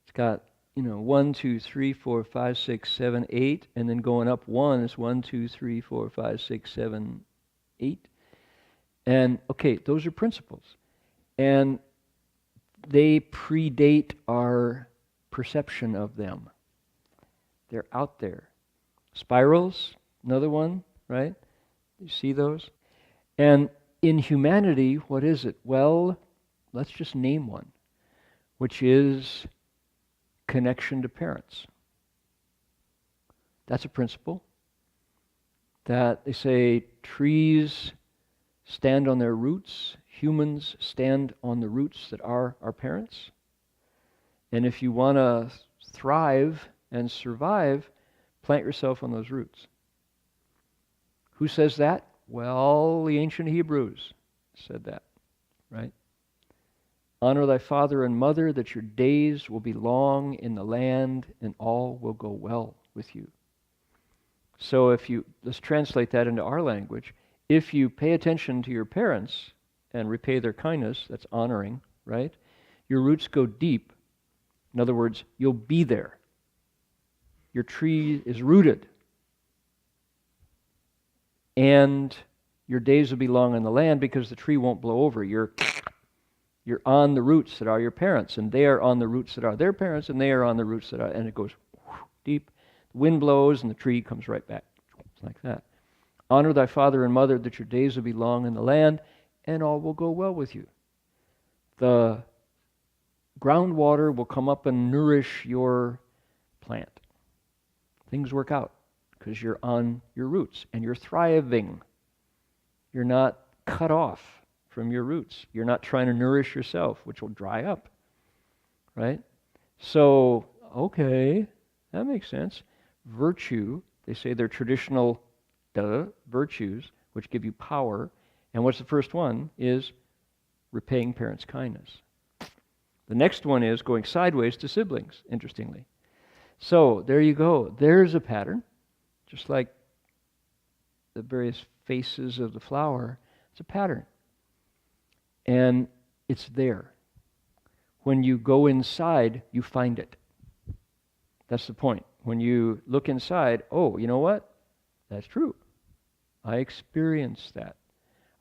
it's got, you know, 1, 2, 3, 4, 5, 6, 7, 8, and then going up 1 is 1, 2, 3, 4, 5, 6, 7, 8. And okay, those are principles. And they predate our perception of them. They're out there. Spirals, another one, right? You see those? And in humanity, what is it? Well, let's just name one, which is connection to parents. That's a principle that they say trees stand on their roots, humans stand on the roots that are our parents. And if you want to thrive and survive, plant yourself on those roots. Who says that? Well, the ancient Hebrews said that, right? Honor thy father and mother, that your days will be long in the land, and all will go well with you. So if you, let's translate that into our language. If you pay attention to your parents and repay their kindness, that's honoring, right? Your roots go deep. In other words, you'll be there. Your tree is rooted. And your days will be long in the land because the tree won't blow over. You're on the roots that are your parents, and they are on the roots that are their parents, and they are on the roots that are, and it goes deep. The wind blows, and the tree comes right back. It's like that. Honor thy father and mother, that your days will be long in the land, and all will go well with you. The groundwater will come up and nourish your plant. Things work out because you're on your roots, and you're thriving. You're not cut off from your roots. You're not trying to nourish yourself, which will dry up, right? So, okay, that makes sense. Virtue, they say they're traditional virtues, which give you power. And what's the first one? Is repaying parents' kindness. The next one is going sideways to siblings, interestingly. So, there you go. There's a pattern, just like the various faces of the flower. It's a pattern. And it's there. When you go inside, you find it. That's the point. When you look inside, oh, you know what? That's true. I experienced that.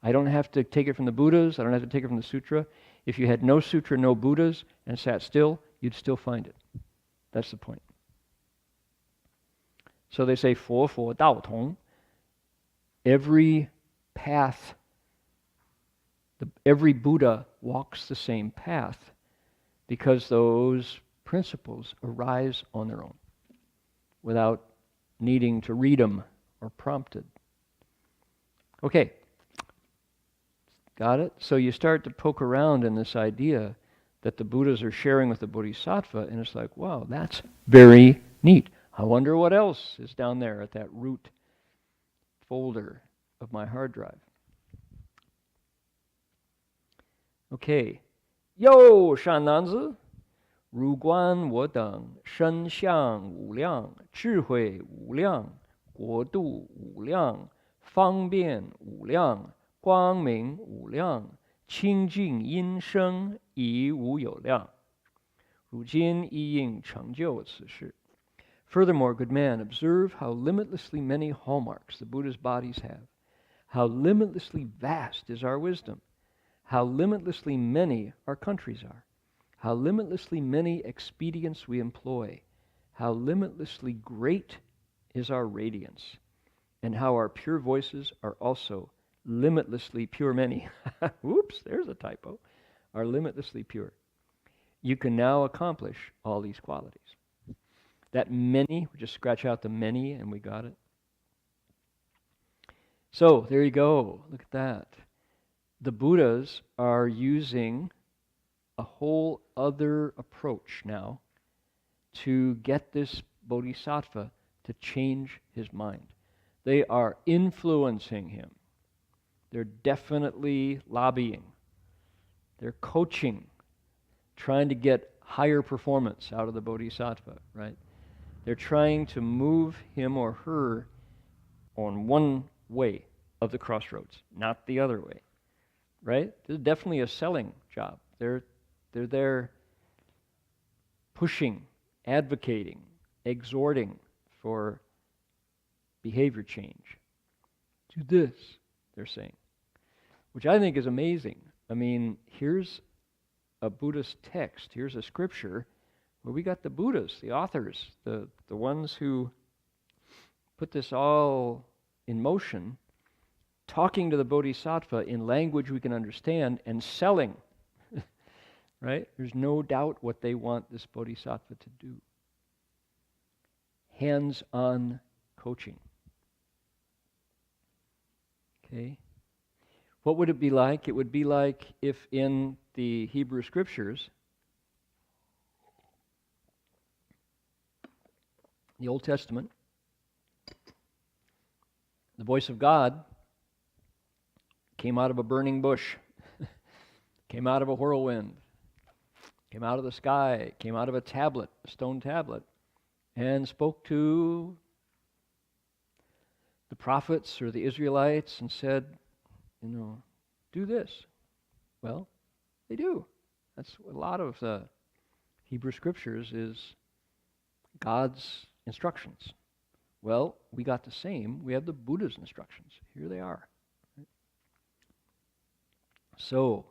I don't have to take it from the Buddhas. I don't have to take it from the sutra. If you had no sutra, no Buddhas, and sat still, you'd still find it. That's the point. So they say, 佛佛道同. Every path, every Buddha walks the same path because those principles arise on their own without needing to read them or prompted. Okay. Got it? So you start to poke around in this idea that the Buddhas are sharing with the Bodhisattva, and it's like, wow, that's very neat. I wonder what else is down there at that root folder of my hard drive. Okay. Yo, Shananzi, 如观我等身相无量，智慧无量，国度无量，方便无量，光明无量，清净音声已无有量。如今一应成就此事。Furthermore, good man, observe how limitlessly many hallmarks the Buddha's bodies have, how limitlessly vast is our wisdom, how limitlessly many our countries are, how limitlessly many expedients we employ, how limitlessly great is our radiance, and how our pure voices are also limitlessly pure many. Whoops, there's a typo. Are limitlessly pure. You can now accomplish all these qualities. That many, we just scratch out the many and we got it. So, there you go. Look at that. The Buddhas are using a whole other approach now to get this Bodhisattva to change his mind. They are influencing him. They're definitely lobbying. They're coaching, trying to get higher performance out of the Bodhisattva, right? They're trying to move him or her on one way of the crossroads, not the other way, right? This is definitely a selling job. They're there pushing, advocating, exhorting for behavior change. Do this, they're saying, which I think is amazing. I mean, here's a Buddhist text, here's a scripture where we got the Buddhas, the authors, the ones who put this all in motion, talking to the Bodhisattva in language we can understand and selling, right? There's no doubt what they want this Bodhisattva to do. Hands-on coaching. Okay? What would it be like? It would be like if in the Hebrew Scriptures, the Old Testament, the voice of God came out of a burning bush, came out of a whirlwind, came out of the sky, came out of a tablet, a stone tablet, and spoke to the prophets or the Israelites and said, do this. Well, they do. That's a lot of the Hebrew Scriptures is God's instructions. Well, we got the same. We have the Buddha's instructions. Here they are. So,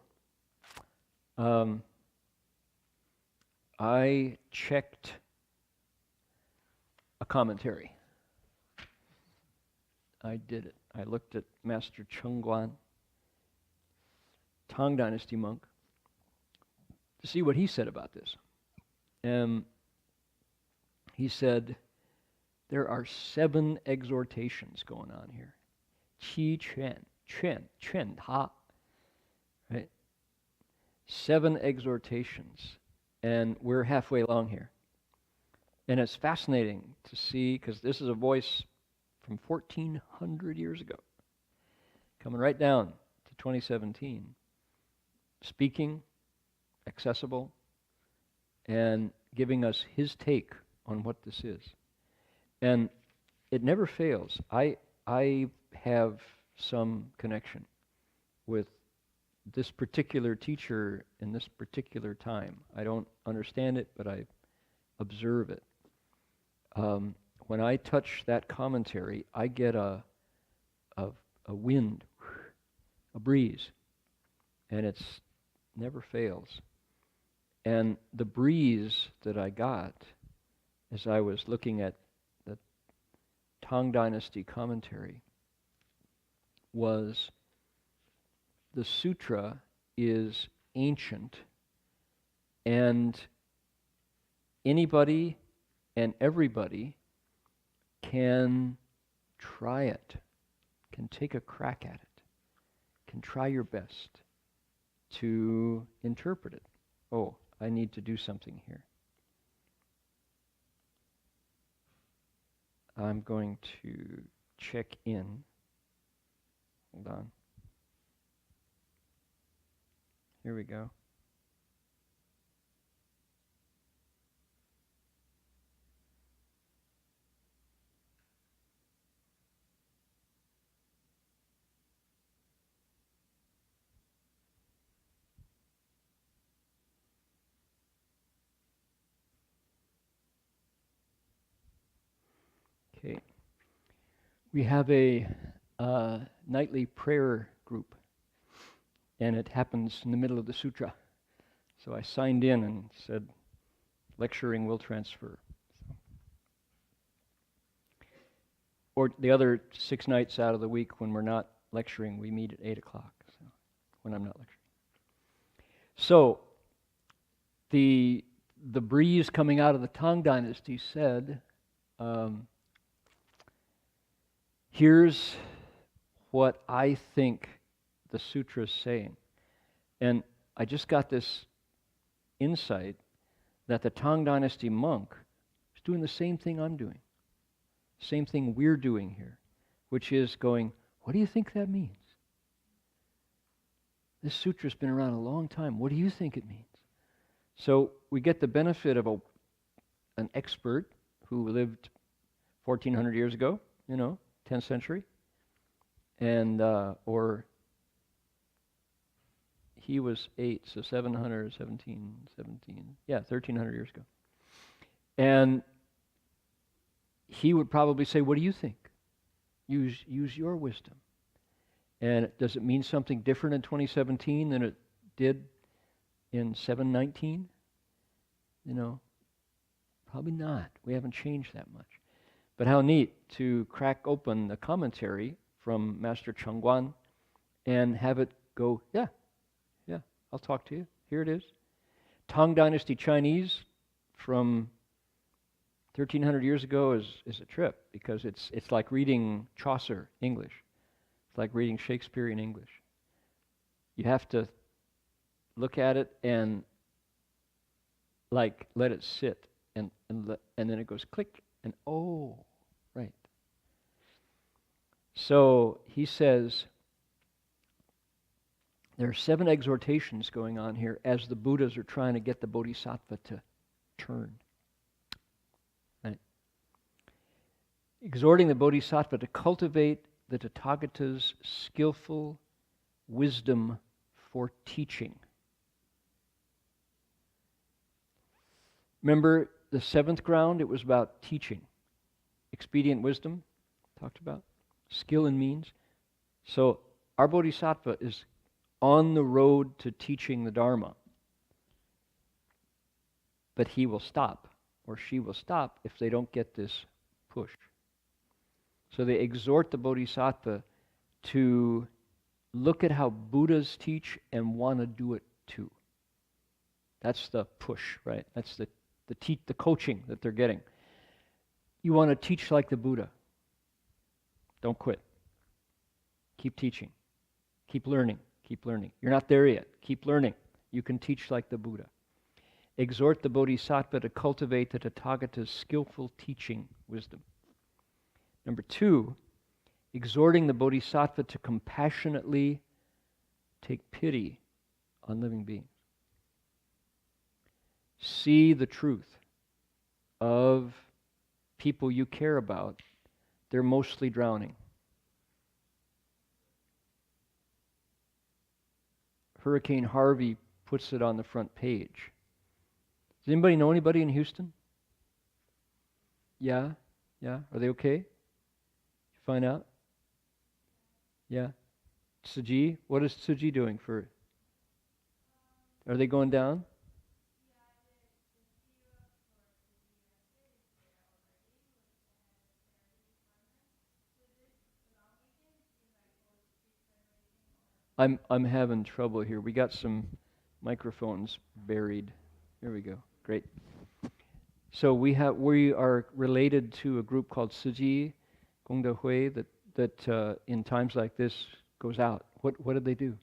I checked a commentary. I did it. I looked at Master Chengguan, Tang Dynasty monk, to see what he said about this. And he said, there are 7 exhortations going on here. Qi Quan Ta. Right? 7 exhortations. And we're halfway along here. And it's fascinating to see, because this is a voice from 1,400 years ago, coming right down to 2017, speaking, accessible, and giving us his take on what this is. And it never fails. I have some connection with this particular teacher in this particular time. I don't understand it, but I observe it. when I touch that commentary, I get a wind, a breeze, and it's never fails. And the breeze that I got as I was looking at the Tang Dynasty commentary was the sutra is ancient, and anybody and everybody can try it, can take a crack at it, can try your best to interpret it. Oh, I need to do something here. I'm going to check in. Hold on. Here we go. Okay. We have a nightly prayer group, and it happens in the middle of the sutra. So I signed in and said, lecturing will transfer. Or the other 6 nights out of the week when we're not lecturing, we meet at 8 o'clock, so when I'm not lecturing. So the breeze coming out of the Tang Dynasty said, here's what I think the sutra is saying. And I just got this insight that the Tang Dynasty monk is doing the same thing I'm doing, same thing we're doing here, which is going, what do you think that means? This sutra's been around a long time. What do you think it means? So we get the benefit of an expert who lived 1,400 years ago, 10th century, and or he was 8, so 700, 17, yeah, 1,300 years ago. And he would probably say, what do you think? Use your wisdom. And does it mean something different in 2017 than it did in 719? Probably not. We haven't changed that much. But how neat to crack open the commentary from Master Chengguan and have it go, yeah, I'll talk to you. Here it is. Tang Dynasty Chinese from 1,300 years ago is a trip, because it's like reading Chaucer English. It's like reading Shakespeare in English. You have to look at it and let it sit, and then it goes click, and oh, right. So he says, there are 7 exhortations going on here as the Buddhas are trying to get the Bodhisattva to turn. Right? Exhorting the Bodhisattva to cultivate the Tathagata's skillful wisdom for teaching. Remember the 7th ground? It was about teaching. Expedient wisdom, talked about. Skill and means. So our Bodhisattva is on the road to teaching the Dharma. But he will stop, or she will stop, if they don't get this push. So they exhort the Bodhisattva to look at how Buddhas teach and want to do it too. That's the push, right? That's the coaching that they're getting. You want to teach like the Buddha. Don't quit. Keep teaching. Keep learning. Keep learning. You're not there yet. Keep learning. You can teach like the Buddha. Exhort the Bodhisattva to cultivate the Tathagata's skillful teaching wisdom. Number 2, exhorting the Bodhisattva to compassionately take pity on living beings. See the truth of people you care about. They're mostly drowning. Hurricane Harvey puts it on the front page. Does anybody know anybody in Houston? Yeah? Yeah? Are they okay? Find out? Yeah? Tsuji? What is Tsuji doing for... Are they going down? I'm having trouble here. We got some microphones buried. Here we go. Great. So we are related to a group called Tsuji Gongda Hui that in times like this goes out. What did they do?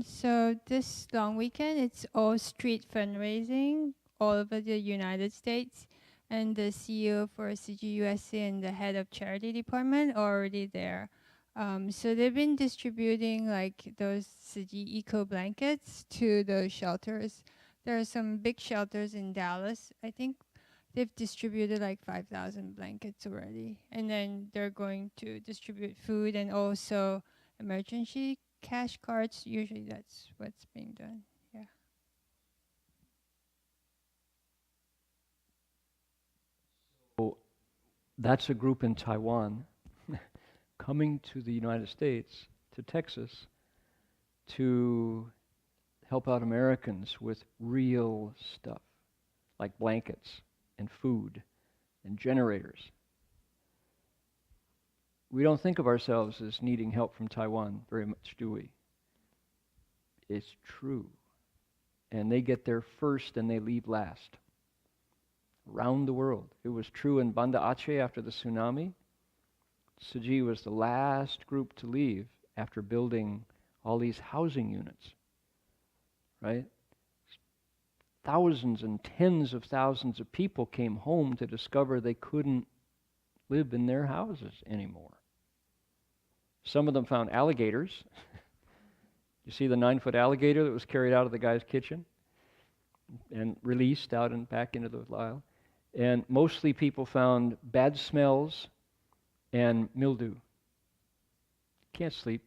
So this long weekend, it's all street fundraising all over the United States, and the CEO for CG USA and the head of charity department are already there. So they've been distributing like those CG eco blankets to the shelters. There are some big shelters in Dallas. I think they've distributed like 5,000 blankets already, and then they're going to distribute food and also emergency cash cards. Usually that's what's being done. Yeah. So that's a group in Taiwan coming to the United States, to Texas, to help out Americans with real stuff, like blankets and food and generators. We don't think of ourselves as needing help from Taiwan very much, do we? It's true. And they get there first and they leave last. Around the world. It was true in Banda Aceh after the tsunami. Tsuji was the last group to leave after building all these housing units. Right? Thousands and tens of thousands of people came home to discover they couldn't live in their houses anymore. Some of them found alligators. You see the 9-foot alligator that was carried out of the guy's kitchen and released out and back into the wild. And mostly people found bad smells and mildew. Can't sleep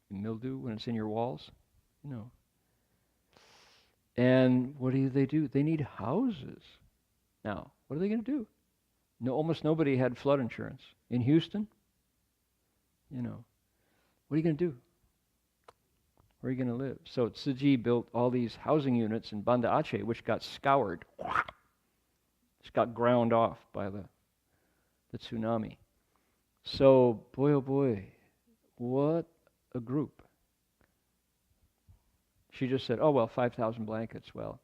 in mildew when it's in your walls. No. And what do? They need houses. Now, what are they going to do? No, almost nobody had flood insurance. In Houston, what are you going to do? Where are you going to live? So Tsuji built all these housing units in Banda Aceh, which got scoured. Just got ground off by the tsunami. So, boy, oh boy, what a group. She just said, 5,000 blankets. Well,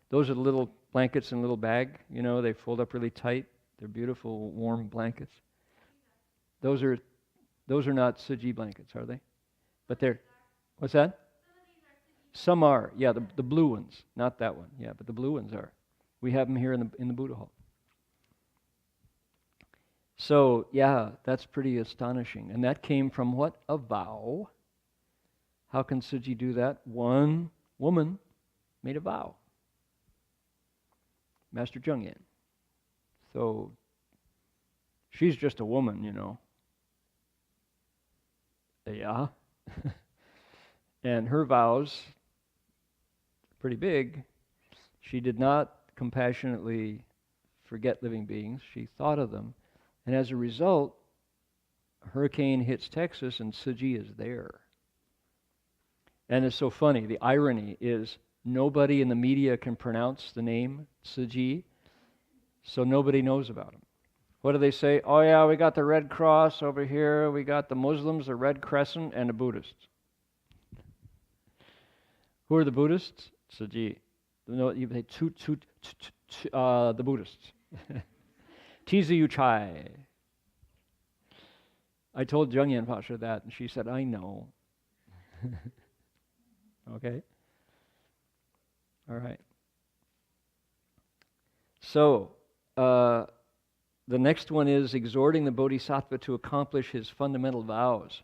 those are the little blankets in a little bag. They fold up really tight. They're beautiful, warm blankets. Those are not Tsuji blankets, are they? But they're, what's that? Some are, yeah, the blue ones, not that one, yeah, but the blue ones are. We have them here in the Buddha Hall. So, yeah, that's pretty astonishing. And that came from what? A vow. How can Tsuji do that? One woman made a vow. Master Zheng. So, she's just a woman, Yeah. And her vows, pretty big. She did not compassionately forget living beings. She thought of them. And as a result, a hurricane hits Texas and Tsuji is there. And it's so funny. The irony is nobody in the media can pronounce the name Tsuji, so nobody knows about him. What do they say? Oh yeah, we got the Red Cross over here, we got the Muslims, the Red Crescent, and the Buddhists. Who are the Buddhists? Tsuji. You say the Buddhists. Tizi Yu Chai. I told Zheng Pasha that, and she said, I know. Okay? All right. So, the next one is exhorting the Bodhisattva to accomplish his fundamental vows,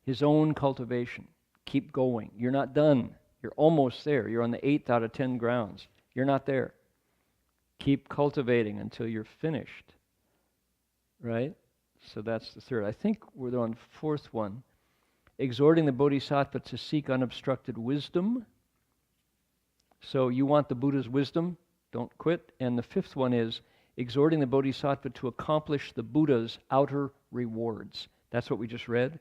his own cultivation. Keep going. You're not done. You're almost there. You're on the 8th out of 10 grounds. You're not there. Keep cultivating until you're finished. Right? So that's the third. I think we're on the 4th one. Exhorting the Bodhisattva to seek unobstructed wisdom. So you want the Buddha's wisdom? Don't quit. And the 5th one is exhorting the Bodhisattva to accomplish the Buddha's outer rewards. That's what we just read.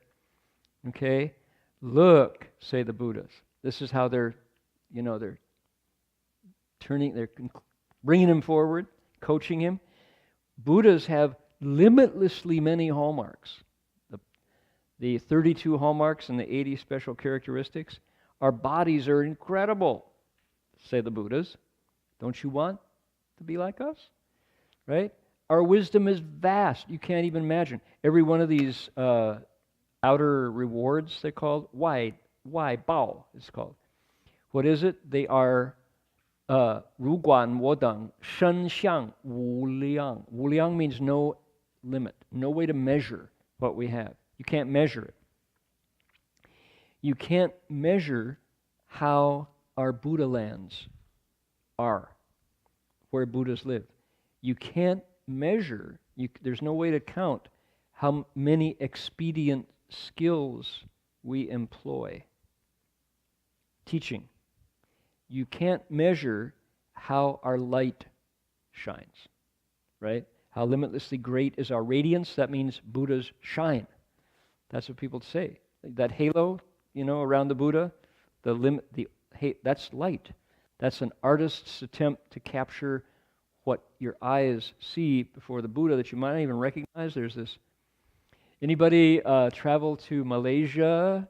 Okay? Look, say the Buddhas. This is how they're bringing him forward, coaching him. Buddhas have limitlessly many hallmarks. The 32 hallmarks and the 80 special characteristics. Our bodies are incredible, say the Buddhas. Don't you want to be like us? Right? Our wisdom is vast. You can't even imagine. Every one of these outer rewards, they're called, Wai Bao, it's called. What is it? They are Ru Guan Wo Deng, Shen Xiang Wu Liang. Wu Liang means no limit, no way to measure what we have. You can't measure it. You can't measure how our Buddha lands are, where Buddhas live. You can't measure, there's no way to count how many expedient skills we employ. Teaching. You can't measure how our light shines, right? How limitlessly great is our radiance. That means Buddhas shine. That's what people say. That halo, around the Buddha, that's light. That's an artist's attempt to capture what your eyes see before the Buddha that you might not even recognize. There's this. Anybody travel to Malaysia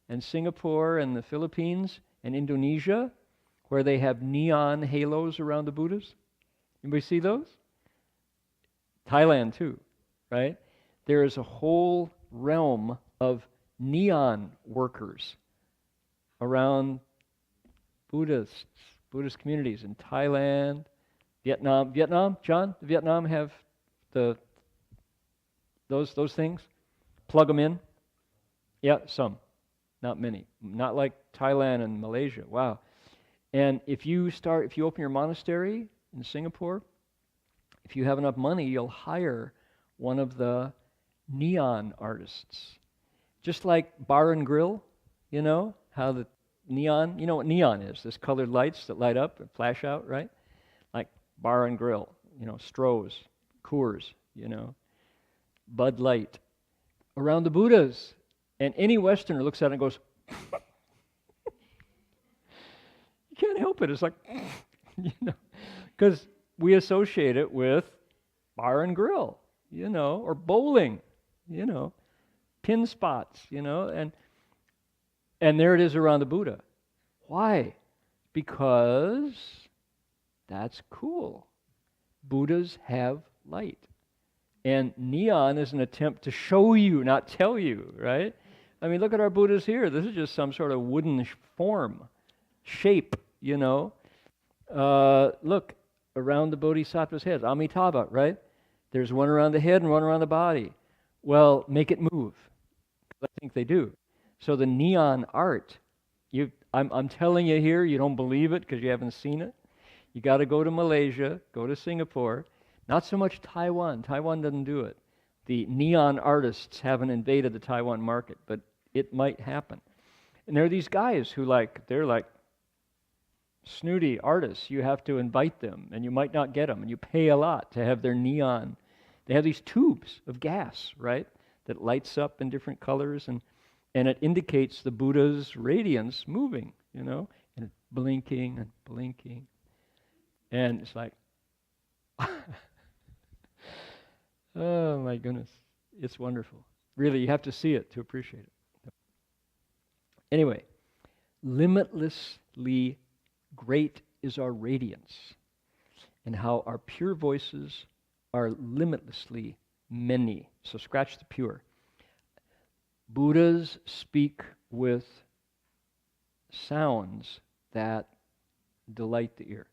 and Singapore and the Philippines and Indonesia, where they have neon halos around the Buddhas? Anybody see those? Thailand too, right? There is a whole realm of neon workers around Buddhist communities in Thailand, Vietnam, John, Vietnam have those things? Plug them in? Yeah, some. Not many. Not like Thailand and Malaysia. Wow. And if you open your monastery in Singapore, if you have enough money, you'll hire one of the neon artists. Just like bar and grill, how the neon, you know what neon is, this colored lights that light up and flash out, right? Like bar and grill, Stroh's, Coors, Bud Light. Around the Buddhas. And any Westerner looks at it and goes, you can't help it. It's like, because we associate it with bar and grill, or bowling, pin spots, and there it is around the Buddha. Why? Because that's cool. Buddhas have light. And neon is an attempt to show you, not tell you, right? I mean, look at our Buddhas here. This is just some sort of wooden form, shape, Look, around the Bodhisattva's head, Amitabha, right? There's one around the head and one around the body. Well, make it move. I think they do. So the neon art, I'm telling you here, you don't believe it because you haven't seen it. You got to go to Malaysia, go to Singapore. Not so much Taiwan. Taiwan doesn't do it. The neon artists haven't invaded the Taiwan market, but it might happen. And there are these guys who they're like snooty artists. You have to invite them, and you might not get them, and you pay a lot to have their neon. They have these tubes of gas, right, that lights up in different colors, and it indicates the Buddha's radiance moving, and it's blinking and blinking. And it's like, oh my goodness, it's wonderful. Really, you have to see it to appreciate it. Anyway, limitlessly great is our radiance, and how our pure voices are limitlessly many. So scratch the pure. Buddhas speak with sounds that delight the ear.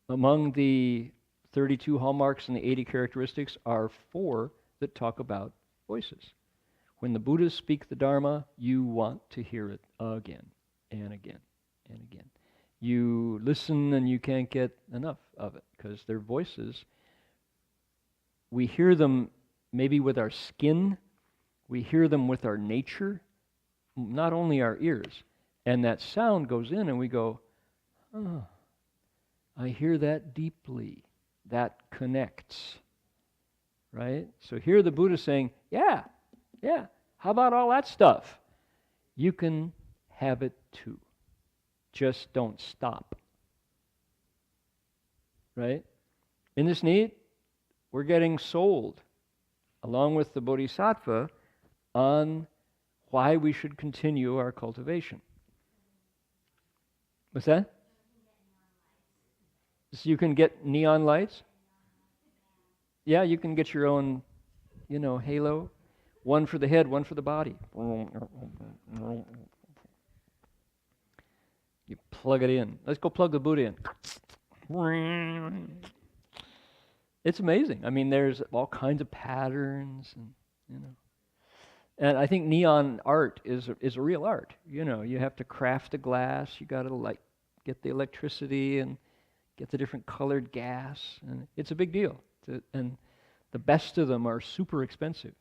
Among the 32 hallmarks and the 80 characteristics are 4 that talk about voices. When the Buddhas speak the Dharma, you want to hear it again and again and again. You listen and you can't get enough of it because their voices, we hear them maybe with our skin, we hear them with our nature, not only our ears. And that sound goes in and we go, oh, I hear that deeply. that connects, right? So here the Buddha is saying, yeah, how about all that stuff? You can have it too. Just don't stop, right? Isn't this neat? We're getting sold, along with the Bodhisattva, on why we should continue our cultivation. What's that? So you can get neon lights? Yeah, you can get your own, halo. One for the head, one for the body. You plug it in. Let's go plug the Buddha in. It's amazing. I mean, there's all kinds of patterns, and and I think neon art is a real art. You have to craft the glass. You got to get the electricity and get the different colored gas, and it's a big deal. And the best of them are super expensive.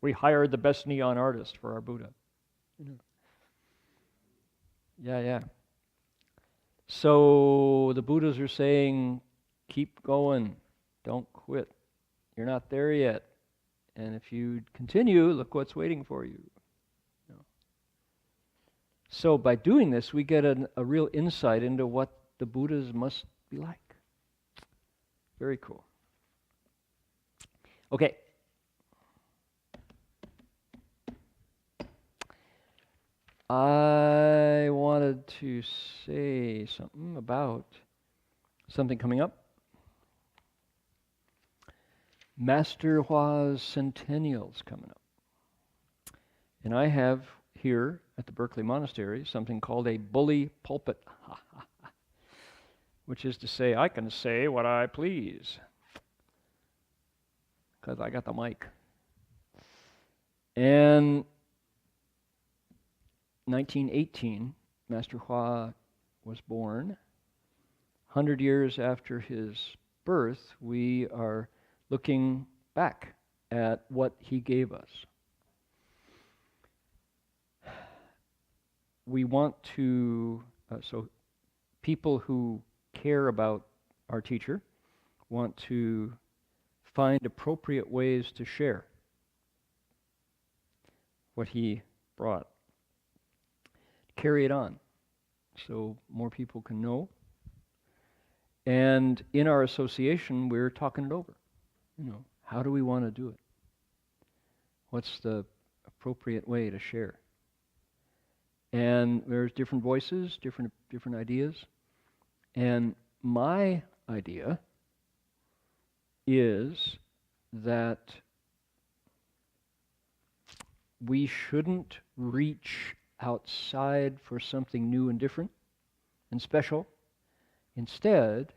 We hired the best neon artist for our Buddha. Yeah. So the Buddhas are saying, keep going, don't quit. You're not there yet. And if you continue, look what's waiting for you. So by doing this, we get a real insight into what the Buddhas must be like. Very cool. Okay. I wanted to say something about something coming up. Master Hua's centennial's coming up. And I have here at the Berkeley Monastery something called a bully pulpit, which is to say I can say what I please because I got the mic. And 1918, Master Hua was born. 100 years after his birth, we are looking back at what he gave us. We want to, so people who care about our teacher want to find appropriate ways to share what he brought. Carry it on so more people can know. And in our association, we're talking it over. How do we want to do it? What's the appropriate way to share? And there's different voices, different ideas. And my idea is that we shouldn't reach outside for something new and different and special. Instead,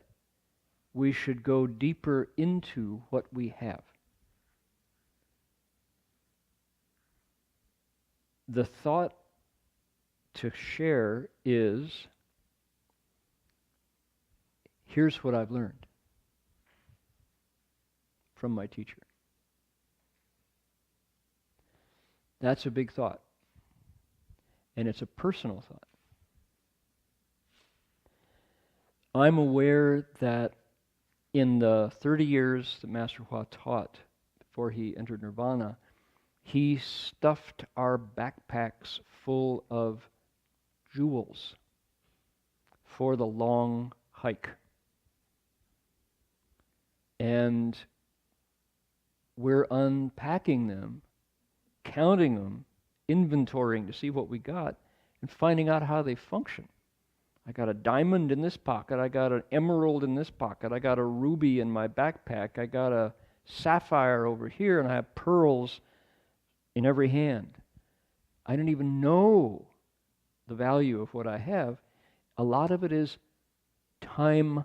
we should go deeper into what we have. The thought to share is, here's what I've learned from my teacher. That's a big thought. And it's a personal thought. I'm aware that in the 30 years that Master Hua taught before he entered nirvana, he stuffed our backpacks full of jewels for the long hike. And we're unpacking them, counting them, inventorying to see what we got, and finding out how they function. I got a diamond in this pocket, I got an emerald in this pocket, I got a ruby in my backpack, I got a sapphire over here, and I have pearls in every hand. I don't even know the value of what I have. A lot of it is time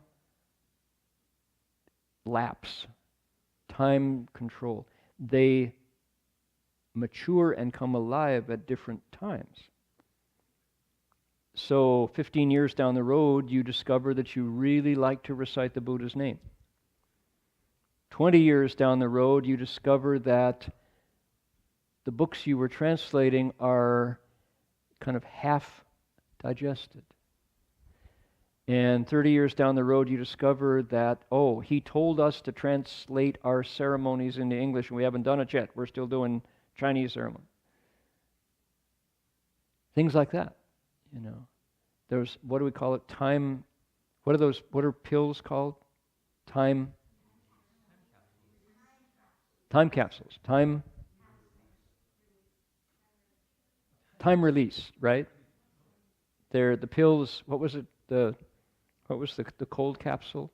lapse, time control. They mature and come alive at different times. So 15 years down the road, you discover that you really like to recite the Buddha's name. 20 years down the road, you discover that the books you were translating are kind of half digested. And 30 years down the road, you discover that, oh, he told us to translate our ceremonies into English, and we haven't done it yet. We're still doing Chinese ceremony. Things like that, you know. There's, what do we call it? Time, what are pills called? Time capsules. Time release, right? They're the pills, what was it? What was the cold capsule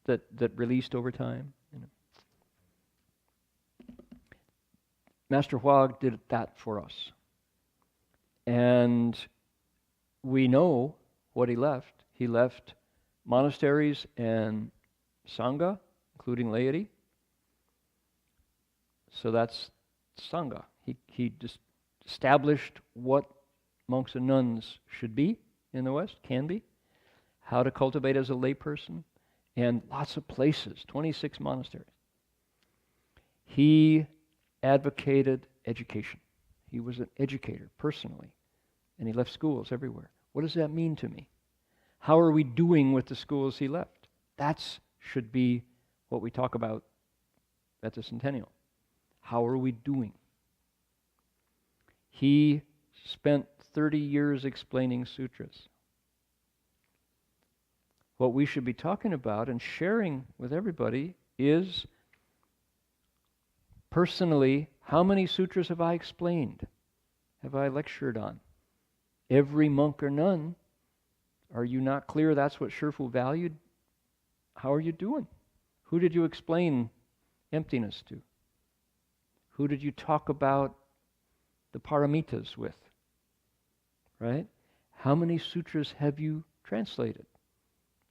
that released over time? You know. Master Hua did that for us. And we know what he left. He left monasteries and sangha, including laity. So that's sangha. He just established what monks and nuns should be in the West, can be, how to cultivate as a layperson, and lots of places, 26 monasteries. He advocated education. He was an educator personally, and he left schools everywhere. What does that mean to me? How are we doing with the schools he left? That should be what we talk about at the Centennial. How are we doing? He spent 30 years explaining sutras. What we should be talking about and sharing with everybody is, personally, how many sutras have I explained? Have I lectured on? Every monk or nun, are you not clear that's what Shifu valued? How are you doing? Who did you explain emptiness to? Who did you talk about the paramitas with? Right? How many sutras have you translated?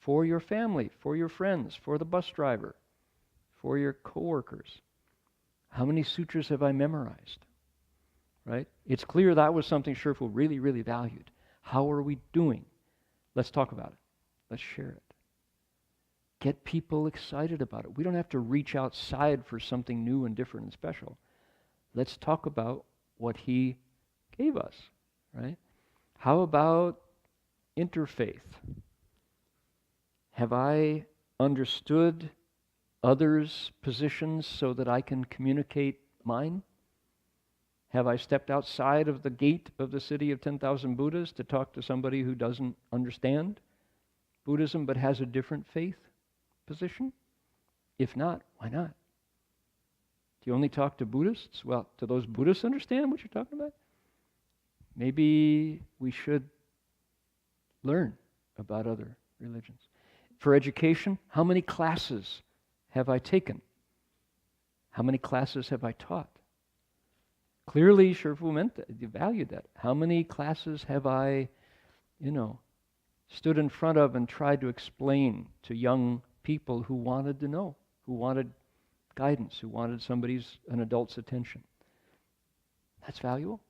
For your family, for your friends, for the bus driver, for your coworkers. How many sutras have I memorized? Right? It's clear that was something Shifu really, really valued. How are we doing? Let's talk about it. Let's share it. Get people excited about it. We don't have to reach outside for something new and different and special. Let's talk about what he gave us, right? How about interfaith? Have I understood others' positions so that I can communicate mine? Have I stepped outside of the gate of the city of 10,000 Buddhas to talk to somebody who doesn't understand Buddhism but has a different faith position? If not, why not? Do you only talk to Buddhists? Well, do those Buddhists understand what you're talking about? Maybe we should learn about other religions. For education, how many classes have I taken? How many classes have I taught? Clearly, Shifu meant that, he valued that. How many classes have I, stood in front of and tried to explain to young people who wanted to know, who wanted guidance, who wanted an adult's attention? That's valuable.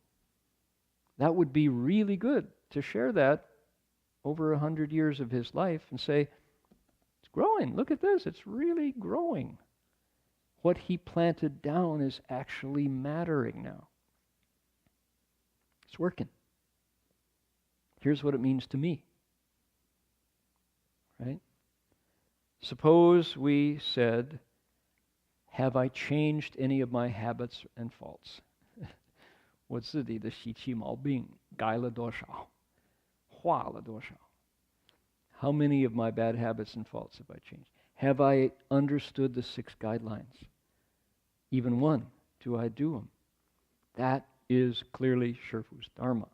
That would be really good to share that over 100 years of his life and say, it's growing. Look at this. It's really growing. What he planted down is actually mattering now. It's working. Here's what it means to me. Right? Suppose we said, have I changed any of my habits and faults? 我自己的习气毛病改了多少？化了多少？ How many of my bad habits and faults have I changed? Have I understood the 6 guidelines? Even one, do I do them? That is clearly Shifu's dharma.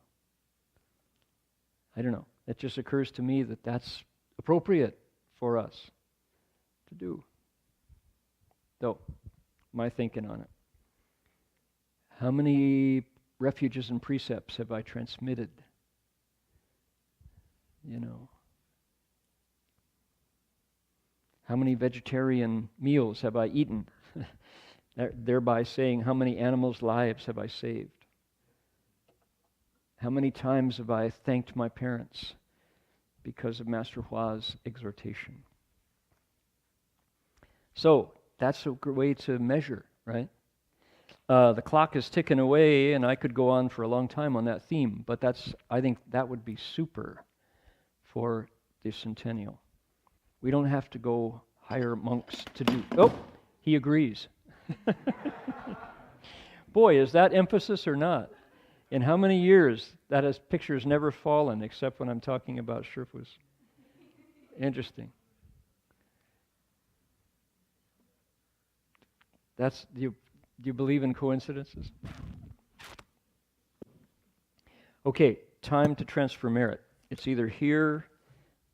I don't know. It just occurs to me that that's appropriate for us to do. So, my thinking on it. How many refuges and precepts have I transmitted? How many vegetarian meals have I eaten? Thereby saying, how many animals' lives have I saved? How many times have I thanked my parents because of Master Hua's exhortation? So, that's a good way to measure, right? The clock is ticking away, and I could go on for a long time on that theme, but I think that would be super for the centennial. We don't have to go hire monks to do. Oh, he agrees. Boy, is that emphasis or not? In how many years that picture's never fallen, except when I'm talking about Sherpas. Interesting. Do you believe in coincidences? Okay, time to transfer merit. It's either here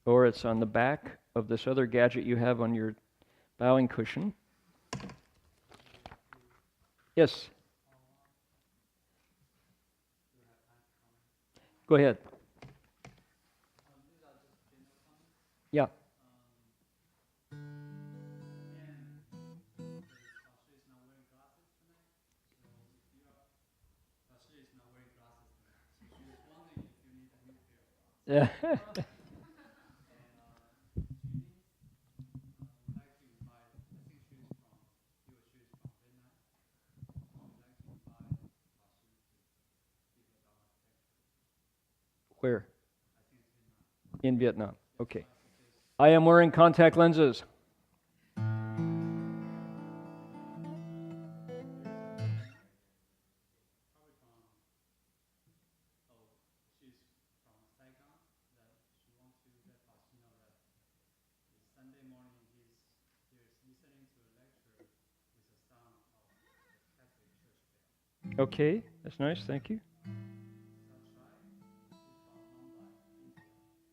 or it's on the back of this other gadget you have on your bowing cushion. Yes? Go ahead. Yeah. Yeah. Where? In Vietnam. Okay. I am wearing contact lenses. Okay, that's nice, thank you.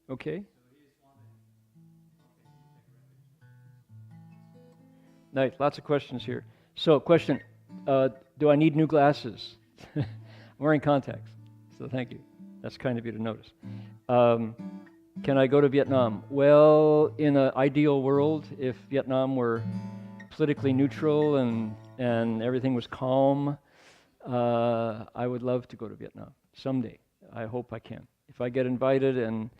Okay. Nice, lots of questions here. So, question, do I need new glasses? I'm wearing contacts, so thank you. That's kind of you to notice. Can I go to Vietnam? Well, in an ideal world, if Vietnam were politically neutral and everything was calm, I would love to go to Vietnam someday. I hope I can. If I get invited and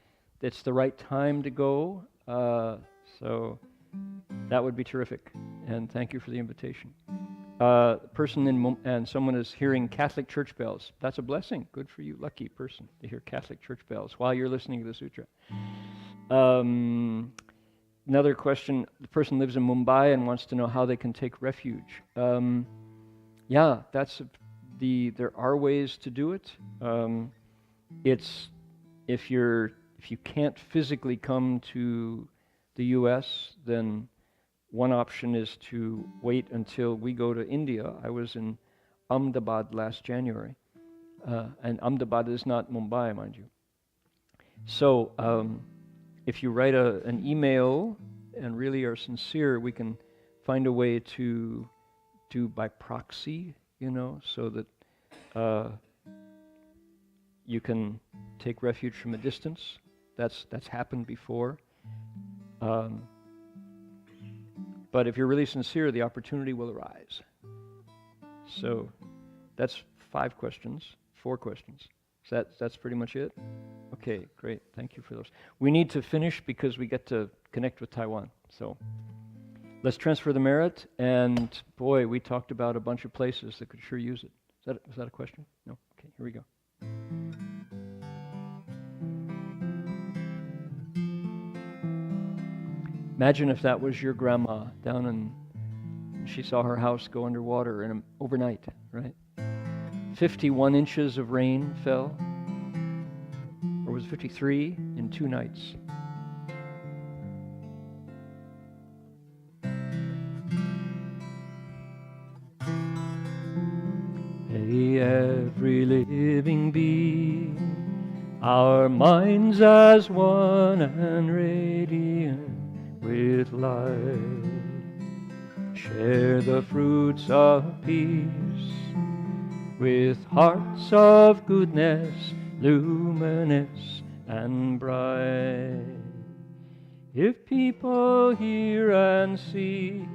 it's the right time to go, so that would be terrific. And thank you for the invitation. And someone is hearing Catholic church bells. That's a blessing. Good for you, lucky person, to hear Catholic church bells while you're listening to the sutra. Another question, the person lives in Mumbai and wants to know how they can take refuge. Yeah, there are ways to do it. It's if you can't physically come to the U.S., then one option is to wait until we go to India. I was in Ahmedabad last January, and Ahmedabad is not Mumbai, mind you. So if you write an email and really are sincere, we can find a way to do by proxy, so that you can take refuge from a distance. That's happened before. But if you're really sincere, the opportunity will arise. So that's 4 questions. So that's pretty much it? Okay, great. Thank you for those. We need to finish because we get to connect with Taiwan. So let's transfer the merit. And boy, we talked about a bunch of places that could sure use it. Was that a question? No? Okay, here we go. Imagine if that was your grandma down and she saw her house go underwater overnight, right? 51 inches of rain fell, or was it 53 in 2 nights? Hey, every living being, our minds as one and radiant with light, share the fruits of peace with hearts of goodness, luminous and bright. If people hear and see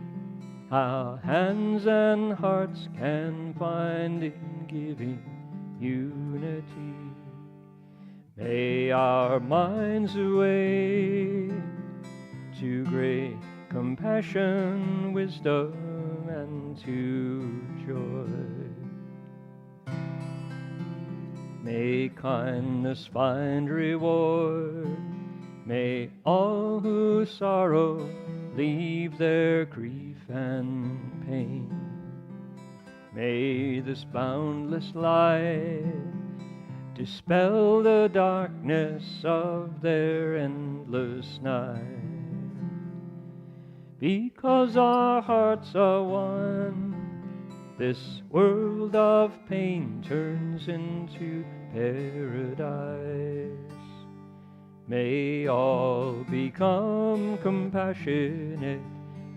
how hands and hearts can find in giving unity, may our minds awake to great compassion, wisdom, and to joy. May kindness find reward May all who sorrow leave their grief and pain. May this boundless light dispel the darkness of their endless night. Because our hearts are one, this world of pain turns into paradise. May all become compassionate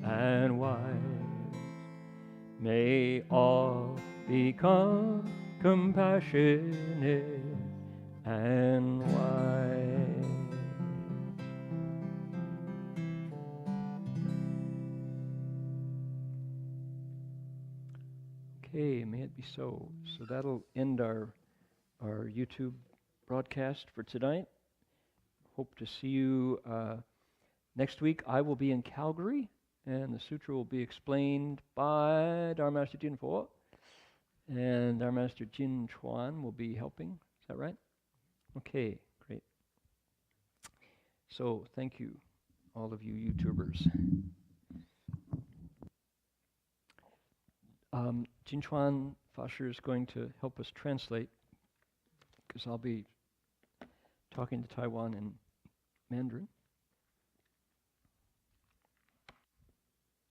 and wise. May all become compassionate and wise. Okay, may it be so. So that'll end our YouTube broadcast for tonight. Hope to see you next week. I will be in Calgary, and the sutra will be explained by Dharma Master Jin Fo, and Dharma Master Jin Chuan will be helping. Is that right? Okay, great. So thank you, all of you YouTubers. Jin Chuan Fasher is going to help us translate, because I'll be talking to Taiwan in Mandarin.